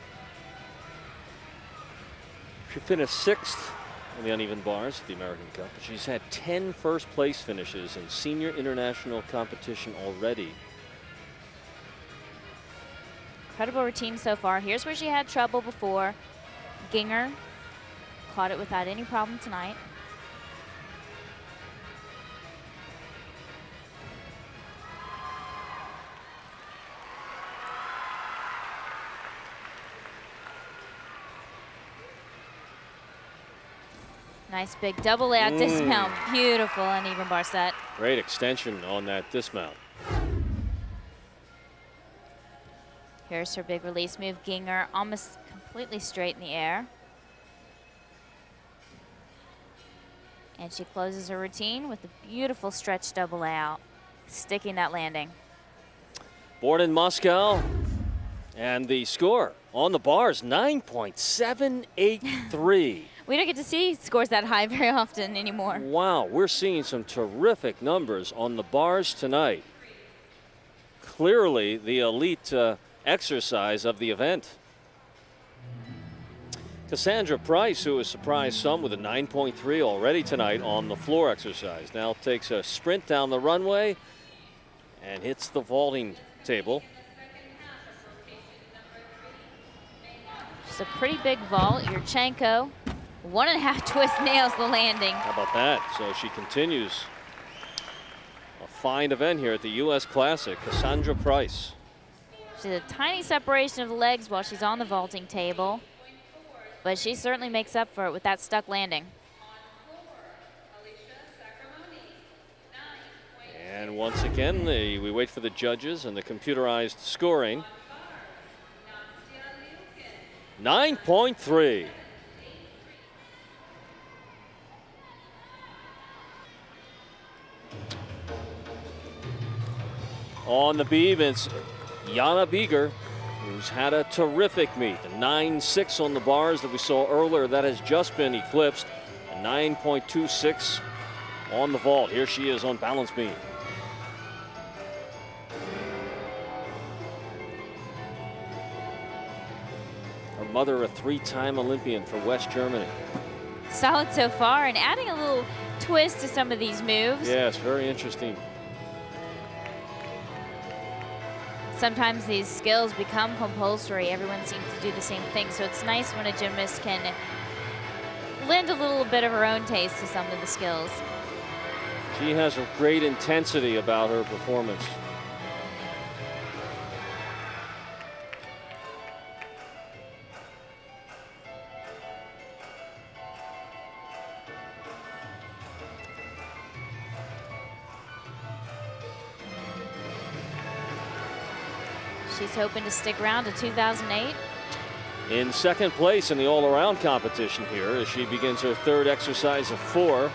She finished 6th in the uneven bars at the American Cup, but she's had 10 first place finishes in senior international competition already. Incredible routine so far. Here's where she had trouble before. Ginger caught it without any problem tonight. Nice big double layout dismount. Beautiful uneven bar set. Great extension on that dismount. Here's her big release move. Ginger almost completely straight in the air. And she closes her routine with a beautiful stretch double layout, sticking that landing. Born in Moscow, and the score on the bars, 9.783. We don't get to see scores that high very often anymore. Wow, we're seeing some terrific numbers on the bars tonight. Clearly the elite exercise of the event. Cassandra Price, who has surprised some with a 9.3 already tonight on the floor exercise, now takes a sprint down the runway and hits the vaulting table. Just a pretty big vault. Yurchenko, 1.5 twist nails the landing. How about that? So she continues a fine event here at the U.S. Classic. Cassandra Price. She's a tiny separation of the legs while she's on the vaulting table, but she certainly makes up for it with that stuck landing. And once again, we wait for the judges and the computerized scoring. 9.3. On the beam, it's Jana Bieger, who's had a terrific meet. The 9.6 on the bars that we saw earlier, that has just been eclipsed. A 9.26 on the vault. Here she is on balance beam. Her mother, a 3-time Olympian for West Germany. Solid so far, and adding a little twist to some of these moves. Yes, very interesting. Sometimes these skills become compulsory. Everyone seems to do the same thing, so it's nice when a gymnast can lend a little bit of her own taste to some of the skills. She has a great intensity about her performance. She's hoping to stick around to 2008. In second place in the all-around competition here as she begins her third exercise of 4.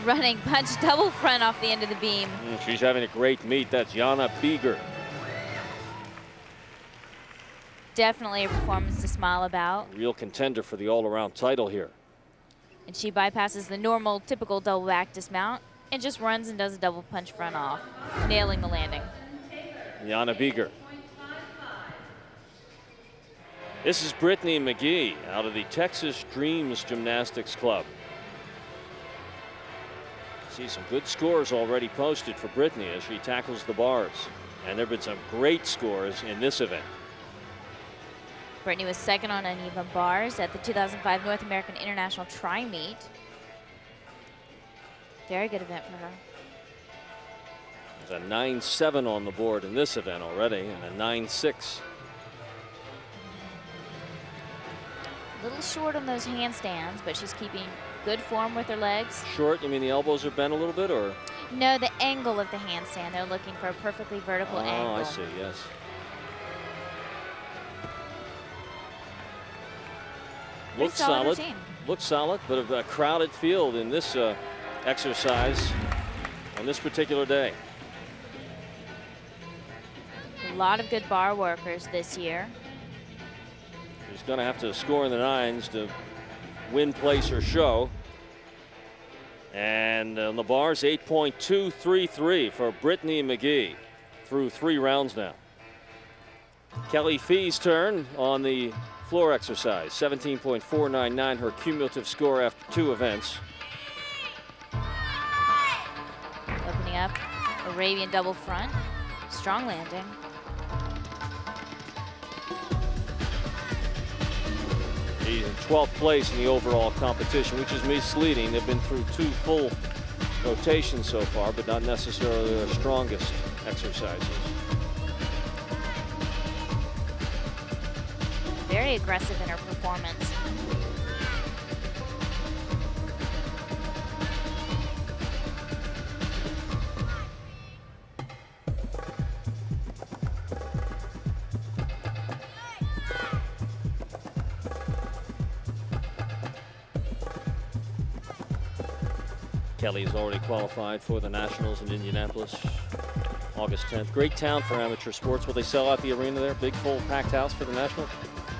Running punch double front off the end of the beam. She's having a great meet. That's Jana Bieger. Definitely a performance to smile about. Real contender for the all-around title here. And she bypasses the normal, typical double back dismount and just runs and does a double punch front off, nailing the landing. Jana Bieger. This is Brittany McGee out of the Texas Dreams Gymnastics Club. See some good scores already posted for Brittany as she tackles the bars. And there have been some great scores in this event. Brittany was second on uneven bars at the 2005 North American International Tri-Meet. Very good event for her. There's a 9-7 on the board in this event already, and a 9-6. A little short on those handstands, but she's keeping good form with her legs. Short, you mean the elbows are bent a little bit, or? No, the angle of the handstand. They're looking for a perfectly vertical angle. Oh, I see, yes. Looks solid. Looks solid, but a crowded field in this exercise on this particular day. A lot of good bar workers this year. She's going to have to score in the 9s to win, place, or show. And on the bars, 8.233 for Brittany McGee through 3 rounds now. Kelly Fee's turn on the floor exercise, 17.499, her cumulative score after 2 events. Opening up, Arabian double front, strong landing. She's in 12th place in the overall competition, which is misleading. They've been through 2 full rotations so far, but not necessarily their strongest exercises. Very aggressive in her performance. Kelly's already qualified for the Nationals in Indianapolis, August 10th. Great town for amateur sports. Will they sell out the arena there? Big, full, packed house for the Nationals?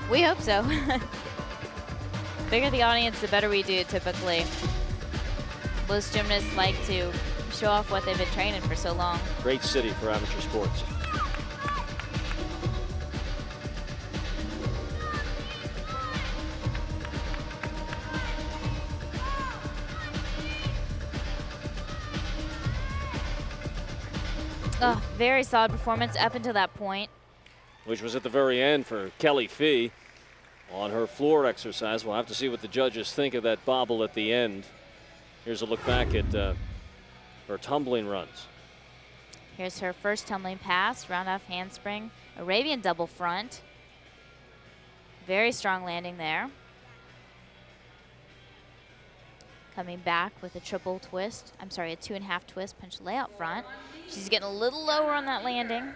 We hope so. Bigger the audience, the better we do, typically. Most gymnasts like to show off what they've been training for so long. Great city for amateur sports. Oh, very solid performance up until that point. Which was at the very end for Kelly Fee on her floor exercise. We'll have to see what the judges think of that bobble at the end. Here's a look back at her tumbling runs. Here's her first tumbling pass, round off handspring, Arabian double front. Very strong landing there. Coming back with a triple twist, a 2.5 twist punch layout front. She's getting a little lower on that landing.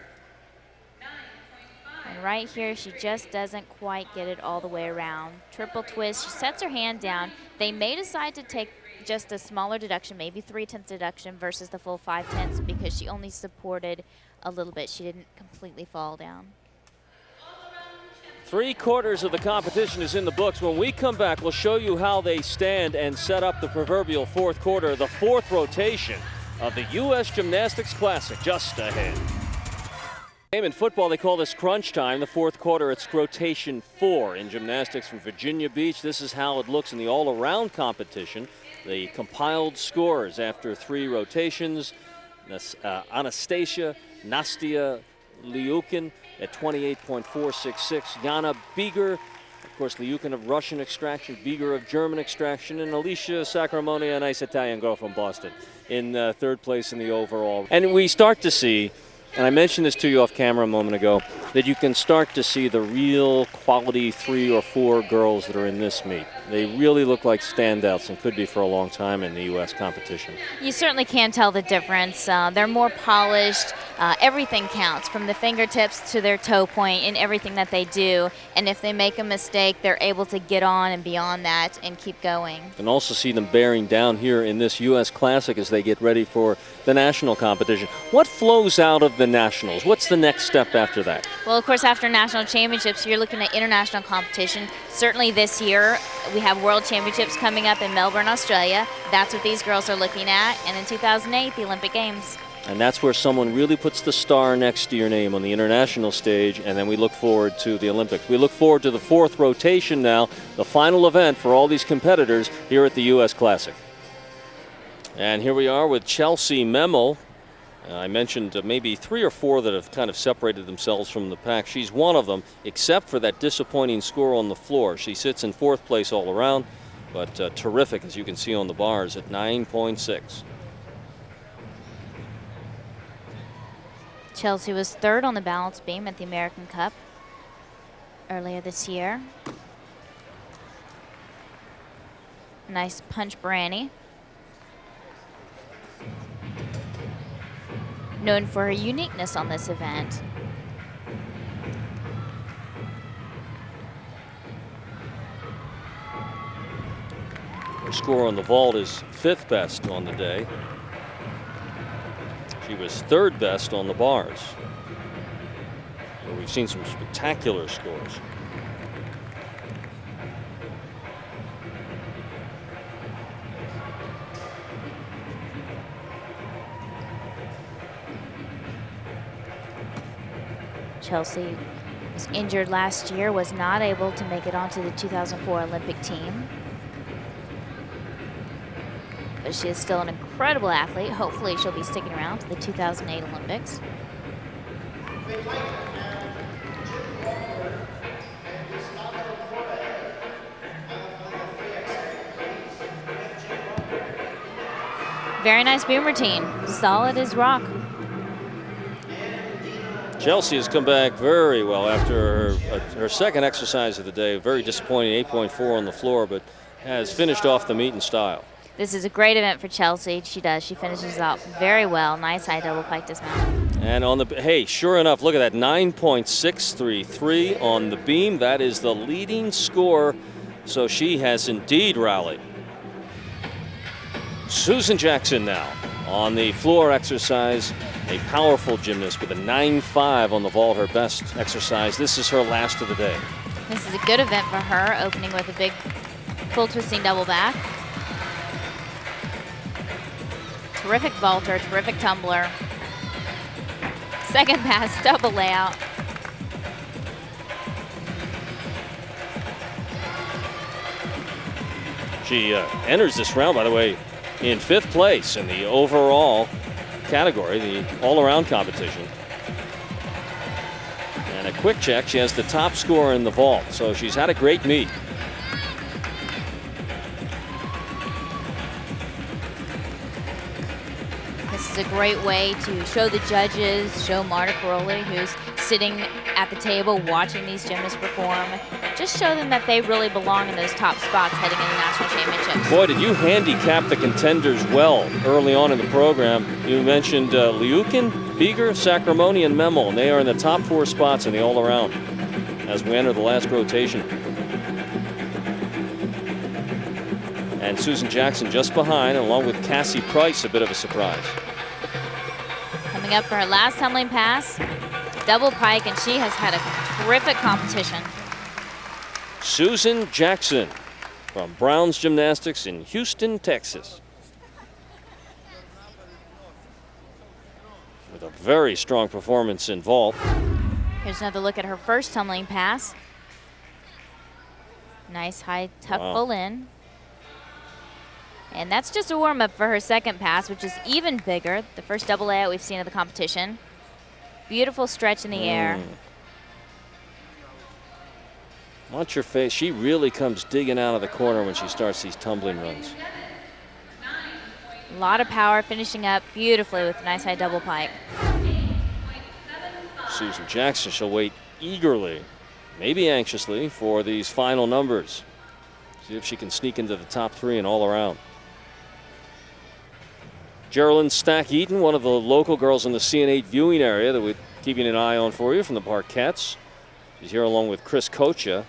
And right here, she just doesn't quite get it all the way around. Triple twist, she sets her hand down. They may decide to take just a smaller deduction, maybe 3/10 deduction versus the full 5/10 because she only supported a little bit. She didn't completely fall down. 3/4 of the competition is in the books. When we come back, we'll show you how they stand and set up the proverbial 4th quarter, the 4th rotation of the U.S. Gymnastics Classic just ahead. In football, they call this crunch time. The 4th quarter, it's rotation 4 in gymnastics from Virginia Beach. This is how it looks in the all-around competition. The compiled scores after 3 rotations. Anastasia Nastia Liukin at 28.466. Jana Bieger, of course, Liukin of Russian extraction, Bieger of German extraction, and Alicia Sacramone, a nice Italian girl from Boston, in 3rd place in the overall. And we start to see, and I mentioned this to you off camera a moment ago, that you can start to see the real quality 3 or 4 girls that are in this meet. They really look like standouts and could be for a long time in the U.S. competition. You certainly can tell the difference. They're more polished. Everything counts, from the fingertips to their toe point in everything that they do. And if they make a mistake, they're able to get on and beyond that and keep going. You can also see them bearing down here in this U.S. Classic as they get ready for the national competition. What flows out of the nationals? What's the next step after that? Well, of course, after national championships, you're looking at international competition. Certainly this year, we have World Championships coming up in Melbourne, Australia. That's what these girls are looking at. And in 2008, the Olympic Games. And that's where someone really puts the star next to your name on the international stage, and then we look forward to the Olympics. We look forward to the fourth rotation now, the final event for all these competitors here at the U.S. Classic. And here we are with Chelsea Memmel. I mentioned maybe 3 or 4 that have kind of separated themselves from the pack. She's one of them, except for that disappointing score on the floor. She sits in 4th place all around, but terrific, as you can see on the bars, at 9.6. Chelsea was 3rd on the balance beam at the American Cup earlier this year. Nice punch, Branny. Known for her uniqueness on this event. Her score on the vault is 5th best on the day. She was 3rd best on the bars, where we've seen some spectacular scores. Chelsea was injured last year, was not able to make it onto the 2004 Olympic team. But she is still an incredible athlete. Hopefully she'll be sticking around for the 2008 Olympics. Very nice beam routine, solid as rock. Chelsea has come back very well after her second exercise of the day. Very disappointing, 8.4 on the floor, but has finished off the meet in style. This is a great event for Chelsea. She does. She finishes out very well. Nice high double pike dismount. And on the, hey, sure enough, look at that, 9.633 on the beam. That is the leading score, so she has indeed rallied. Susan Jackson now on the floor exercise. A powerful gymnast with a 9.5 on the vault, her best exercise. This is her last of the day. This is a good event for her, opening with a big full twisting double back. Terrific vaulter, terrific tumbler. Second pass, double layout. She enters this round, by the way, in 5th place in the overall category, the all-around competition. And a quick check, she has the top score in the vault, so she's had a great meet. This is a great way to show the judges, show Marta Caroli, who's sitting at the table watching these gymnasts perform, just show them that they really belong in those top spots heading into national championships. Boy, did you handicap the contenders well early on in the program. You mentioned Liukin, Beeger, Sacramone, and Memmel, and they are in the top 4 spots in the all-around as we enter the last rotation. And Susan Jackson just behind, along with Cassie Price, a bit of a surprise. Coming up for her last tumbling pass, double pike, and she has had a terrific competition. Susan Jackson from Brown's Gymnastics in Houston, Texas. With a very strong performance in vault. Here's another look at her first tumbling pass. Nice high tuck full in. And that's just a warm-up for her second pass, which is even bigger. The first double layout we've seen of the competition. Beautiful stretch in the air. Watch her face. She really comes digging out of the corner when she starts these tumbling runs. A lot of power, finishing up beautifully with a nice high double pike. Susan Jackson, she'll wait eagerly, maybe anxiously, for these final numbers. See if she can sneak into the top 3 and all around. Geraldine Stack-Eaton, one of the local girls in the CN8 viewing area that we're keeping an eye on for you from the Parkettes. She's here along with Chris Kocha.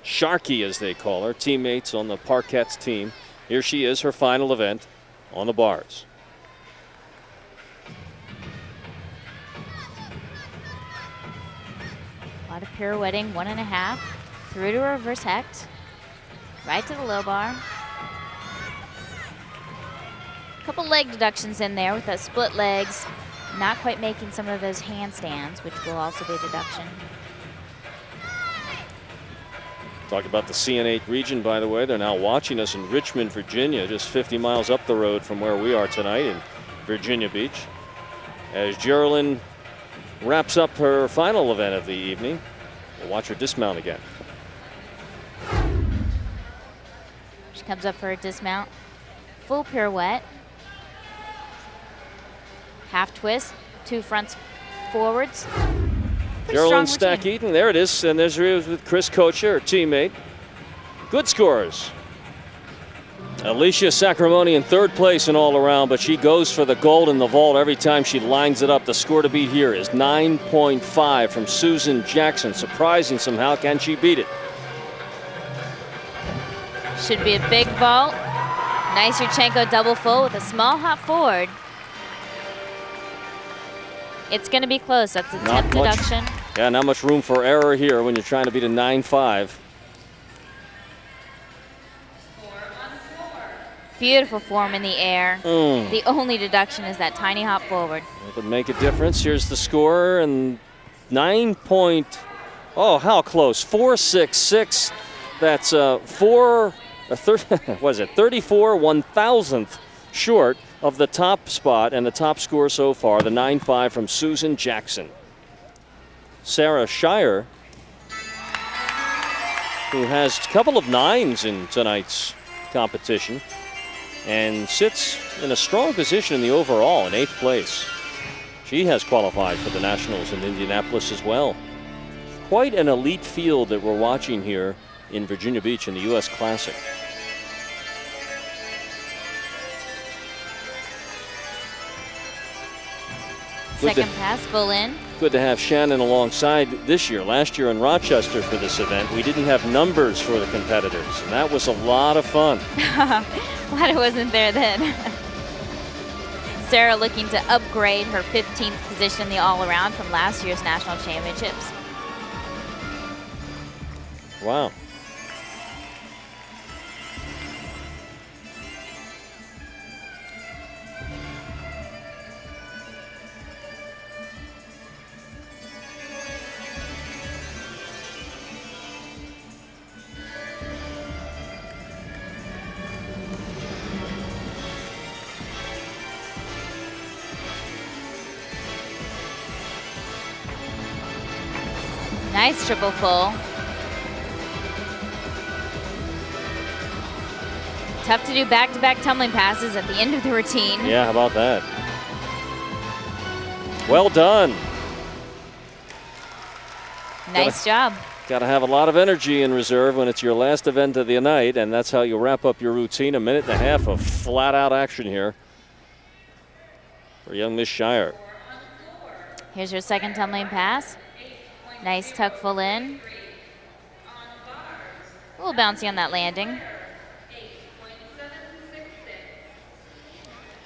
Sharky, as they call her, teammates on the Parkettes team. Here she is, her final event on the bars. A lot of pirouetting, 1.5, through to a reverse hecht, right to the low bar. Couple leg deductions in there with those split legs, not quite making some of those handstands, which will also be a deduction. Talk about the CN8 region, by the way. They're now watching us in Richmond, Virginia, just 50 miles up the road from where we are tonight in Virginia Beach. As Geraldine wraps up her final event of the evening, we'll watch her dismount again. She comes up for a dismount, full pirouette. Half twist, 2 fronts forwards. Geraldine Stack-Eaton, there it is, and there's with Chris Kocha, her teammate. Good scores. Alicia Sacramone in 3rd place in all around, but she goes for the gold in the vault every time she lines it up. The score to beat here is 9.5 from Susan Jackson. Surprising somehow, can she beat it? Should be a big vault. Nice Yurchenko double full with a small hop forward. It's going to be close. That's a 10th deduction. Yeah, not much room for error here when you're trying to beat a 9.5. Beautiful form in the air. The only deduction is that tiny hop forward. It would make a difference. Here's the score, and 9 point. Oh, how close? 4.66. That's what is it? 34 1,000th short of the top spot and the top score so far, the 9.5 from Susan Jackson. Sarah Shire, who has a couple of 9s in tonight's competition and sits in a strong position in the overall in 8th place. She has qualified for the Nationals in Indianapolis as well. Quite an elite field that we're watching here in Virginia Beach in the U.S. Classic. Second pass, full in. Good to have Shannon alongside this year. Last year in Rochester for this event, we didn't have numbers for the competitors, and that was a lot of fun. Glad it wasn't there then. Sarah looking to upgrade her 15th position in the all-around from last year's national championships. Wow. Nice triple full. Tough to do back-to-back tumbling passes at the end of the routine. Yeah, how about that? Well done. Nice job. Got to have a lot of energy in reserve when it's your last event of the night, and that's how you wrap up your routine. 1.5 minutes of flat-out action here for young Miss Shire. Here's your second tumbling pass. Nice tuck full in. A little bouncy on that landing.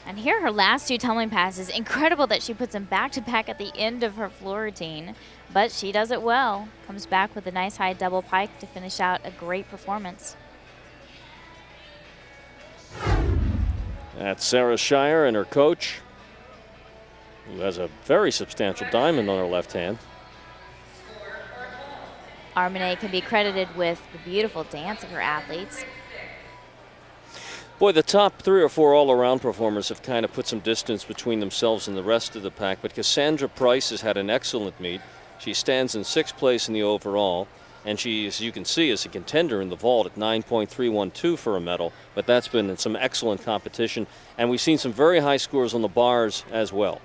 And here her last 2 tumbling passes. Incredible that she puts them back-to-back at the end of her floor routine, but she does it well. Comes back with a nice high double pike to finish out a great performance. That's Sarah Shire and her coach, who has a very substantial diamond on her left hand. Armanet can be credited with the beautiful dance of her athletes. Boy, the top 3 or 4 all-around performers have kind of put some distance between themselves and the rest of the pack, but Cassandra Price has had an excellent meet. She stands in 6th place in the overall, and she, as you can see, is a contender in the vault at 9.312 for a medal, but that's been some excellent competition, and we've seen some very high scores on the bars as well.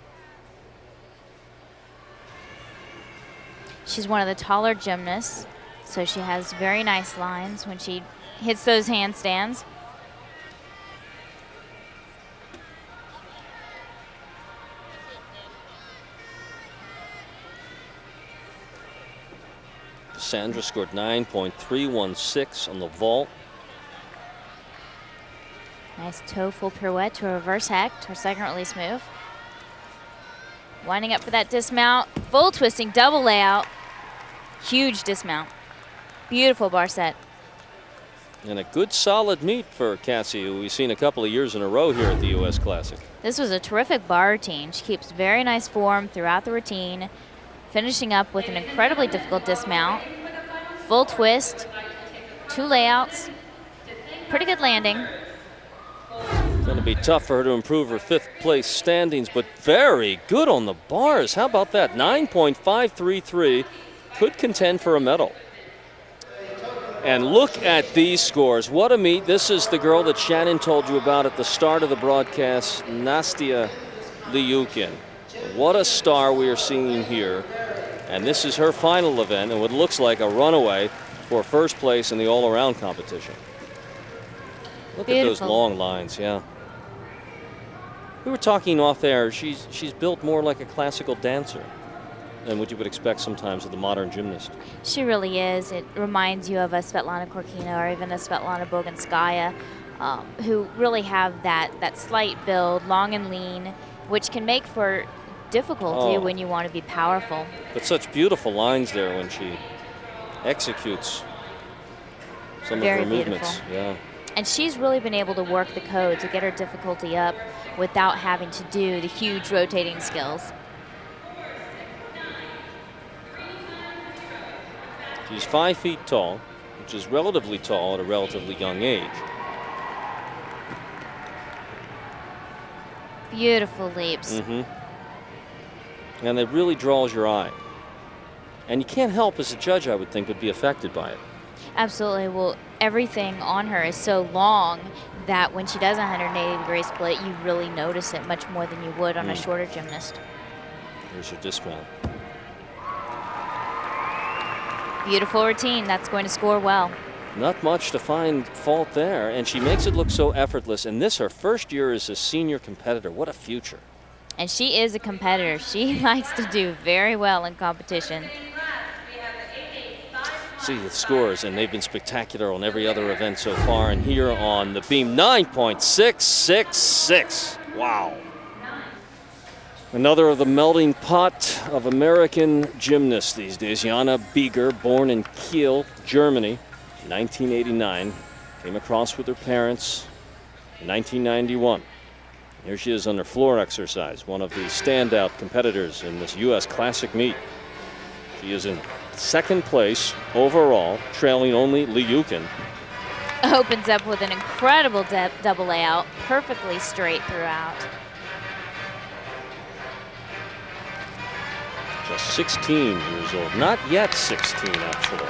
She's one of the taller gymnasts, So she has very nice lines when she hits those handstands. Sandra scored 9.316 on the vault. Nice toe full pirouette to a reverse hecht, her second release move. Winding up for that dismount, full twisting double layout. Huge dismount. Beautiful bar set. And a good solid meet for Cassie, who we've seen a couple of years in a row here at the U.S. Classic. This was a terrific bar routine. She keeps very nice form throughout the routine, finishing up with an incredibly difficult dismount. Full twist, 2 layouts, pretty good landing. Going to be tough for her to improve her 5th place standings, but very good on the bars. How about that? 9.533, could contend for a medal. And look at these scores. What a meet. This is the girl that Shannon told you about at the start of the broadcast, Nastia Liukin. What a star we are seeing here. And this is her final event and what looks like a runaway for first place in the all-around competition. Look at those long lines, yeah. We were talking off there, she's built more like a classical dancer than what you would expect sometimes of the modern gymnast. She really is. It reminds you of a Svetlana Korkina or even a Svetlana Boganskaya, who really have that slight build, long and lean, which can make for difficulty when you want to be powerful. But such beautiful lines there when she executes some of her movements. Yeah. And she's really been able to work the code to get her difficulty up without having to do the huge rotating skills. She's 5 feet tall, which is relatively tall at a relatively young age. Beautiful leaps. And it really draws your eye. And you can't help as a judge, I would think, but be affected by it. Absolutely. Well, everything on her is so long that when she does a 180-degree split, you really notice it much more than you would on a shorter gymnast. Here's her dismount. Beautiful routine. That's going to score well. Not much to find fault there, and she makes it look so effortless. And this, her first year as a senior competitor. What a future. And she is a competitor. She likes to do very well in competition. See the scores, and they've been spectacular on every other event so far. And here on the beam, 9.666. Wow. Another of the melting pot of American gymnasts these days. Jana Bieger, born in Kiel, Germany, 1989. Came across with her parents in 1991. Here she is on her floor exercise, one of the standout competitors in this U.S. Classic meet. She is in 2nd place overall, trailing only Liukin. Opens up with an incredible double layout, perfectly straight throughout. Just 16 years old. Not yet 16, actually.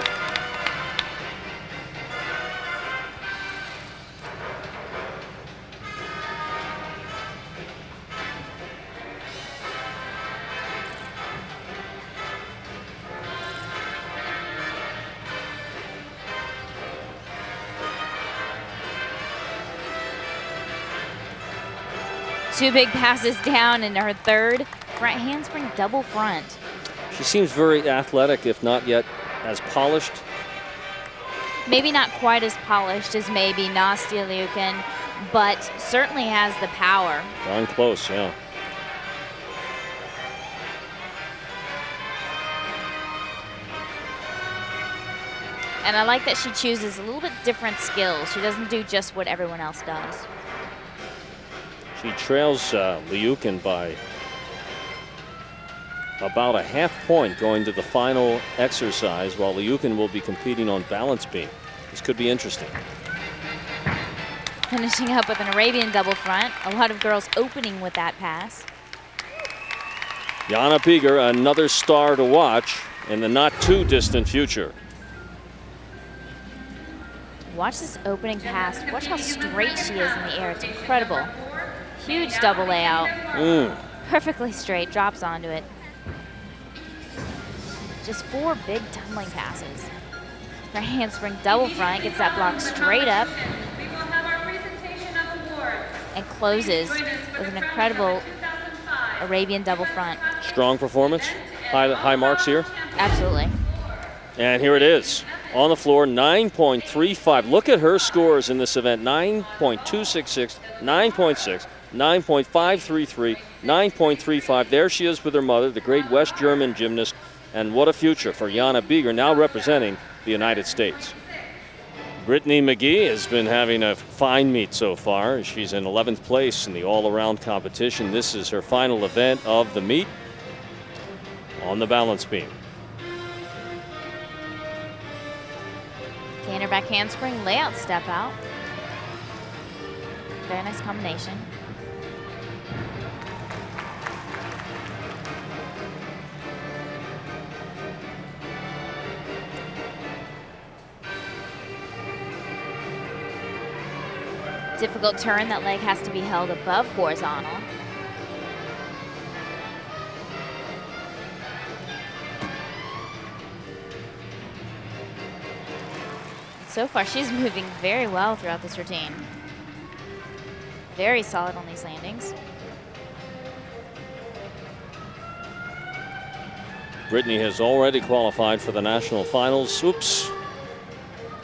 Two big passes down in her third. Front handspring double front. She seems very athletic, if not yet as polished. Maybe not quite as polished as maybe Nastia Liukin, but certainly has the power. Darn close, yeah. And I like that she chooses a little bit different skills. She doesn't do just what everyone else does. She trails Liukin by about a half point going to the final exercise, while Liukin will be competing on balance beam. This could be interesting. Finishing up with an Arabian double front. A lot of girls opening with that pass. Jana Bieger, another star to watch in the not too distant future. Watch this opening pass. Watch how straight she is in the air. It's incredible. Huge double layout. Perfectly straight, drops onto it. Just 4 big tumbling passes. her handspring double front, gets that block straight up, We will have our presentation of awards. and closes with an incredible Arabian double front. Strong performance, high marks here. Absolutely. And here it is, on the floor, 9.35. Look at her scores in this event, 9.266, 9.6, 9.533, 9.35. There she is with her mother, the great West German gymnast. And what a future for Jana Bieger, now representing the United States. Brittany McGee has been having a fine meet so far. She's in 11th place in the all-around competition. This is her final event of the meet on the balance beam. Canter back handspring, layout step out. Very nice combination. Difficult turn, that leg has to be held above horizontal. So far, she's moving very well throughout this routine. Very solid on these landings. Brittany has already qualified for the national finals. Oops.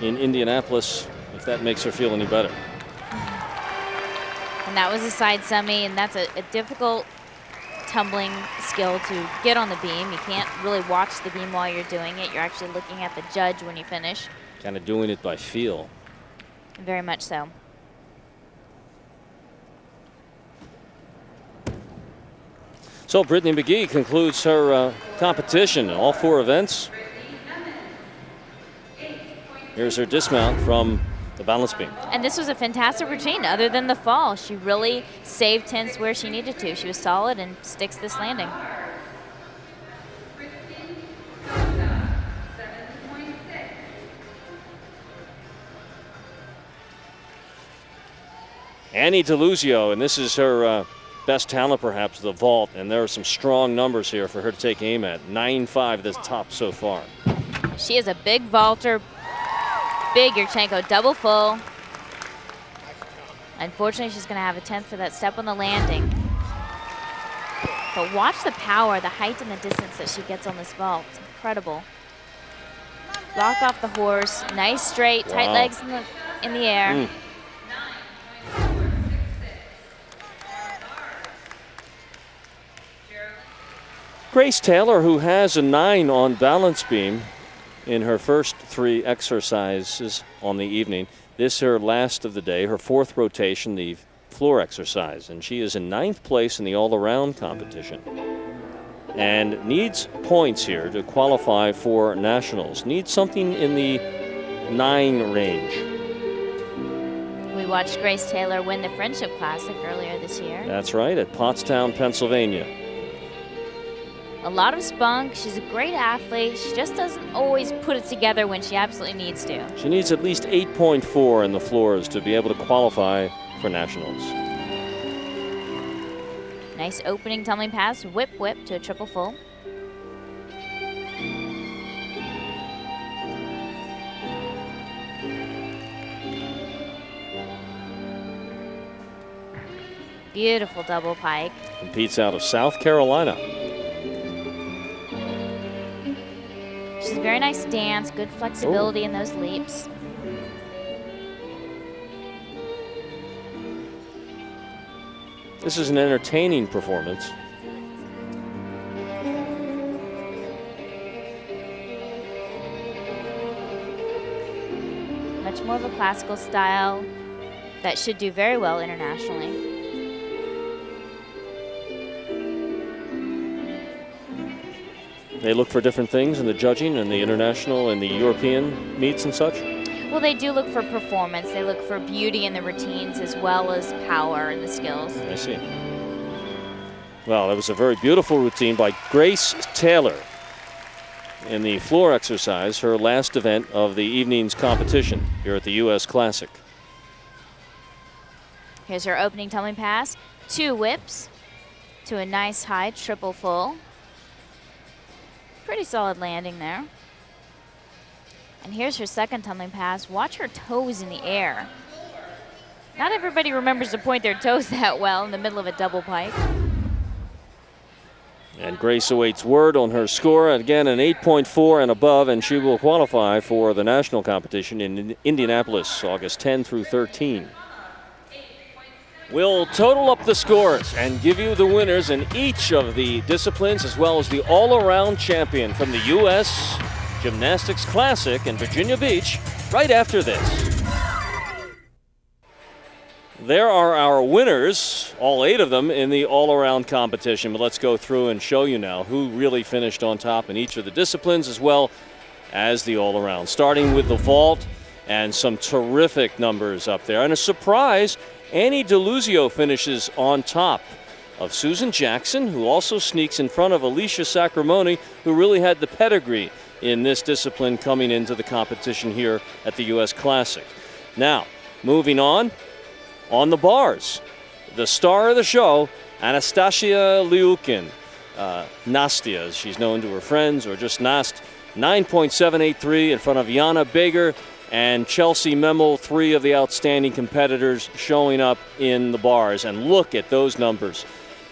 In Indianapolis, if that makes her feel any better. And that was a side semi, and that's a difficult tumbling skill to get on the beam. You can't really watch the beam while you're doing it. You're actually looking at the judge when you finish. Kind of doing it by feel. Very much so. So Brittany McGee concludes her competition in all 4 events. Here's her dismount from the balance beam. And this was a fantastic routine. Other than the fall, she really saved tense where she needed to. She was solid and sticks this landing. Annie DeLuzio, and this is her best talent perhaps, the vault, and there are some strong numbers here for her to take aim at. 9.5 at the top so far. She is a big vaulter, big Yurchenko, double full. Unfortunately, she's gonna have a 10th for that step on the landing. But watch the power, the height and the distance that she gets on this vault. It's incredible. Block off the horse, nice straight, tight legs in the air. Grace Taylor, who has a 9 on balance beam in her first 3 exercises on the evening. This is her last of the day, her 4th rotation, the floor exercise. And she is in 9th place in the all-around competition. And needs points here to qualify for nationals. Needs something in the 9 range. We watched Grace Taylor win the Friendship Classic earlier this year. That's right, at Pottstown, Pennsylvania. A lot of spunk. She's a great athlete. She just doesn't always put it together when she absolutely needs to. She needs at least 8.4 in the floors to be able to qualify for nationals. Nice opening tumbling pass, whip to a triple full. Beautiful double pike. Competes out of South Carolina. She's a very nice dance, good flexibility in those leaps. This is an entertaining performance. Much more of a classical style that should do very well internationally. They look for different things in the judging and the international and the European meets and such? Well, they do look for performance. They look for beauty in the routines as well as power and the skills. I see. Well, that was a very beautiful routine by Grace Taylor in the floor exercise, her last event of the evening's competition here at the U.S. Classic. Here's her opening tumbling pass. 2 whips to a nice high triple full. Pretty solid landing there. And here's her second tumbling pass. Watch her toes in the air. Not everybody remembers to point their toes that well in the middle of a double pike. And Grace awaits word on her score. Again, an 8.4 and above, and she will qualify for the national competition in Indianapolis, August 10 through 13. We'll total up the scores and give you the winners in each of the disciplines, as well as the all-around champion from the U.S. Gymnastics Classic in Virginia Beach, right after this. There are our winners, all 8 of them, in the all-around competition. But let's go through and show you now who really finished on top in each of the disciplines, as well as the all-around. Starting with the vault, and some terrific numbers up there. And a surprise, Annie DeLuzio finishes on top of Susan Jackson, who also sneaks in front of Alicia Sacramone, who really had the pedigree in this discipline coming into the competition here at the U.S. Classic. Now, moving on the bars, the star of the show, Anastasia Liukin, Nastia, as she's known to her friends, or just Nast, 9.783 in front of Jana Bager and Chelsea Memel, 3 of the outstanding competitors showing up in the bars. And look at those numbers.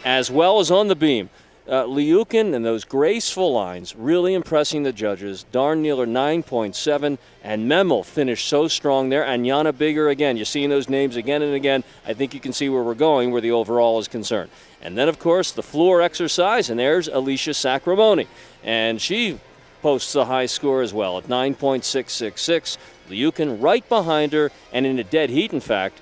As well as on the beam, Liukin and those graceful lines really impressing the judges. Darn Nealer 9.7, and Memel finished so strong there. And Jana Bager again. You're seeing those names again and again. I think you can see where we're going, where the overall is concerned. And then, of course, the floor exercise, and there's Alicia Sacramone. And she posts a high score as well at 9.666. Liukin right behind her, and in a dead heat, in fact,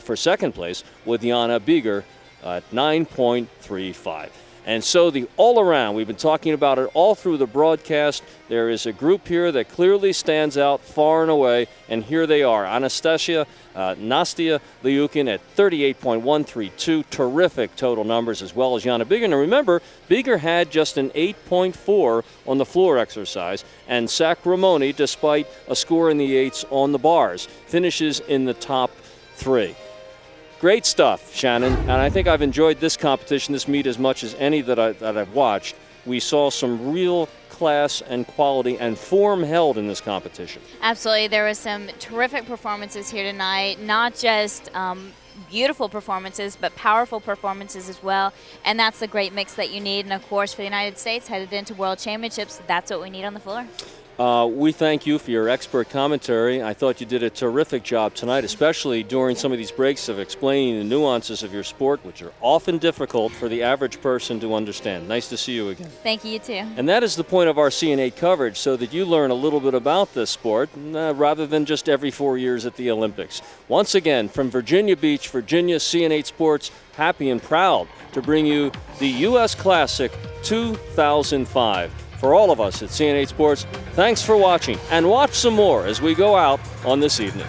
for second place with Jana Bager at 9.35. And so the all-around, we've been talking about it all through the broadcast. There is a group here that clearly stands out far and away, and here they are. Nastia Liukin at 38.132, terrific total numbers, as well as Jana Bager. Now remember, Bager had just an 8.4 on the floor exercise, and Sacramone, despite a score in the 8s on the bars, finishes in the top 3. Great stuff, Shannon, and I think I've enjoyed this competition, this meet, as much as any that I've watched. We saw some real class and quality and form held in this competition. Absolutely. There was some terrific performances here tonight, not just beautiful performances, but powerful performances as well. And that's the great mix that you need. And, of course, for the United States, headed into World Championships, that's what we need on the floor. We thank you for your expert commentary. I thought you did a terrific job tonight, especially during some of these breaks of explaining the nuances of your sport, which are often difficult for the average person to understand. Nice to see you again. Thank you, you too. And that is the point of our CN8 coverage, so that you learn a little bit about this sport rather than just every 4 years at the Olympics. Once again, from Virginia Beach, Virginia, CN8 Sports, happy and proud to bring you the U.S. Classic 2005. For all of us at CN8 Sports, thanks for watching, and watch some more as we go out on this evening.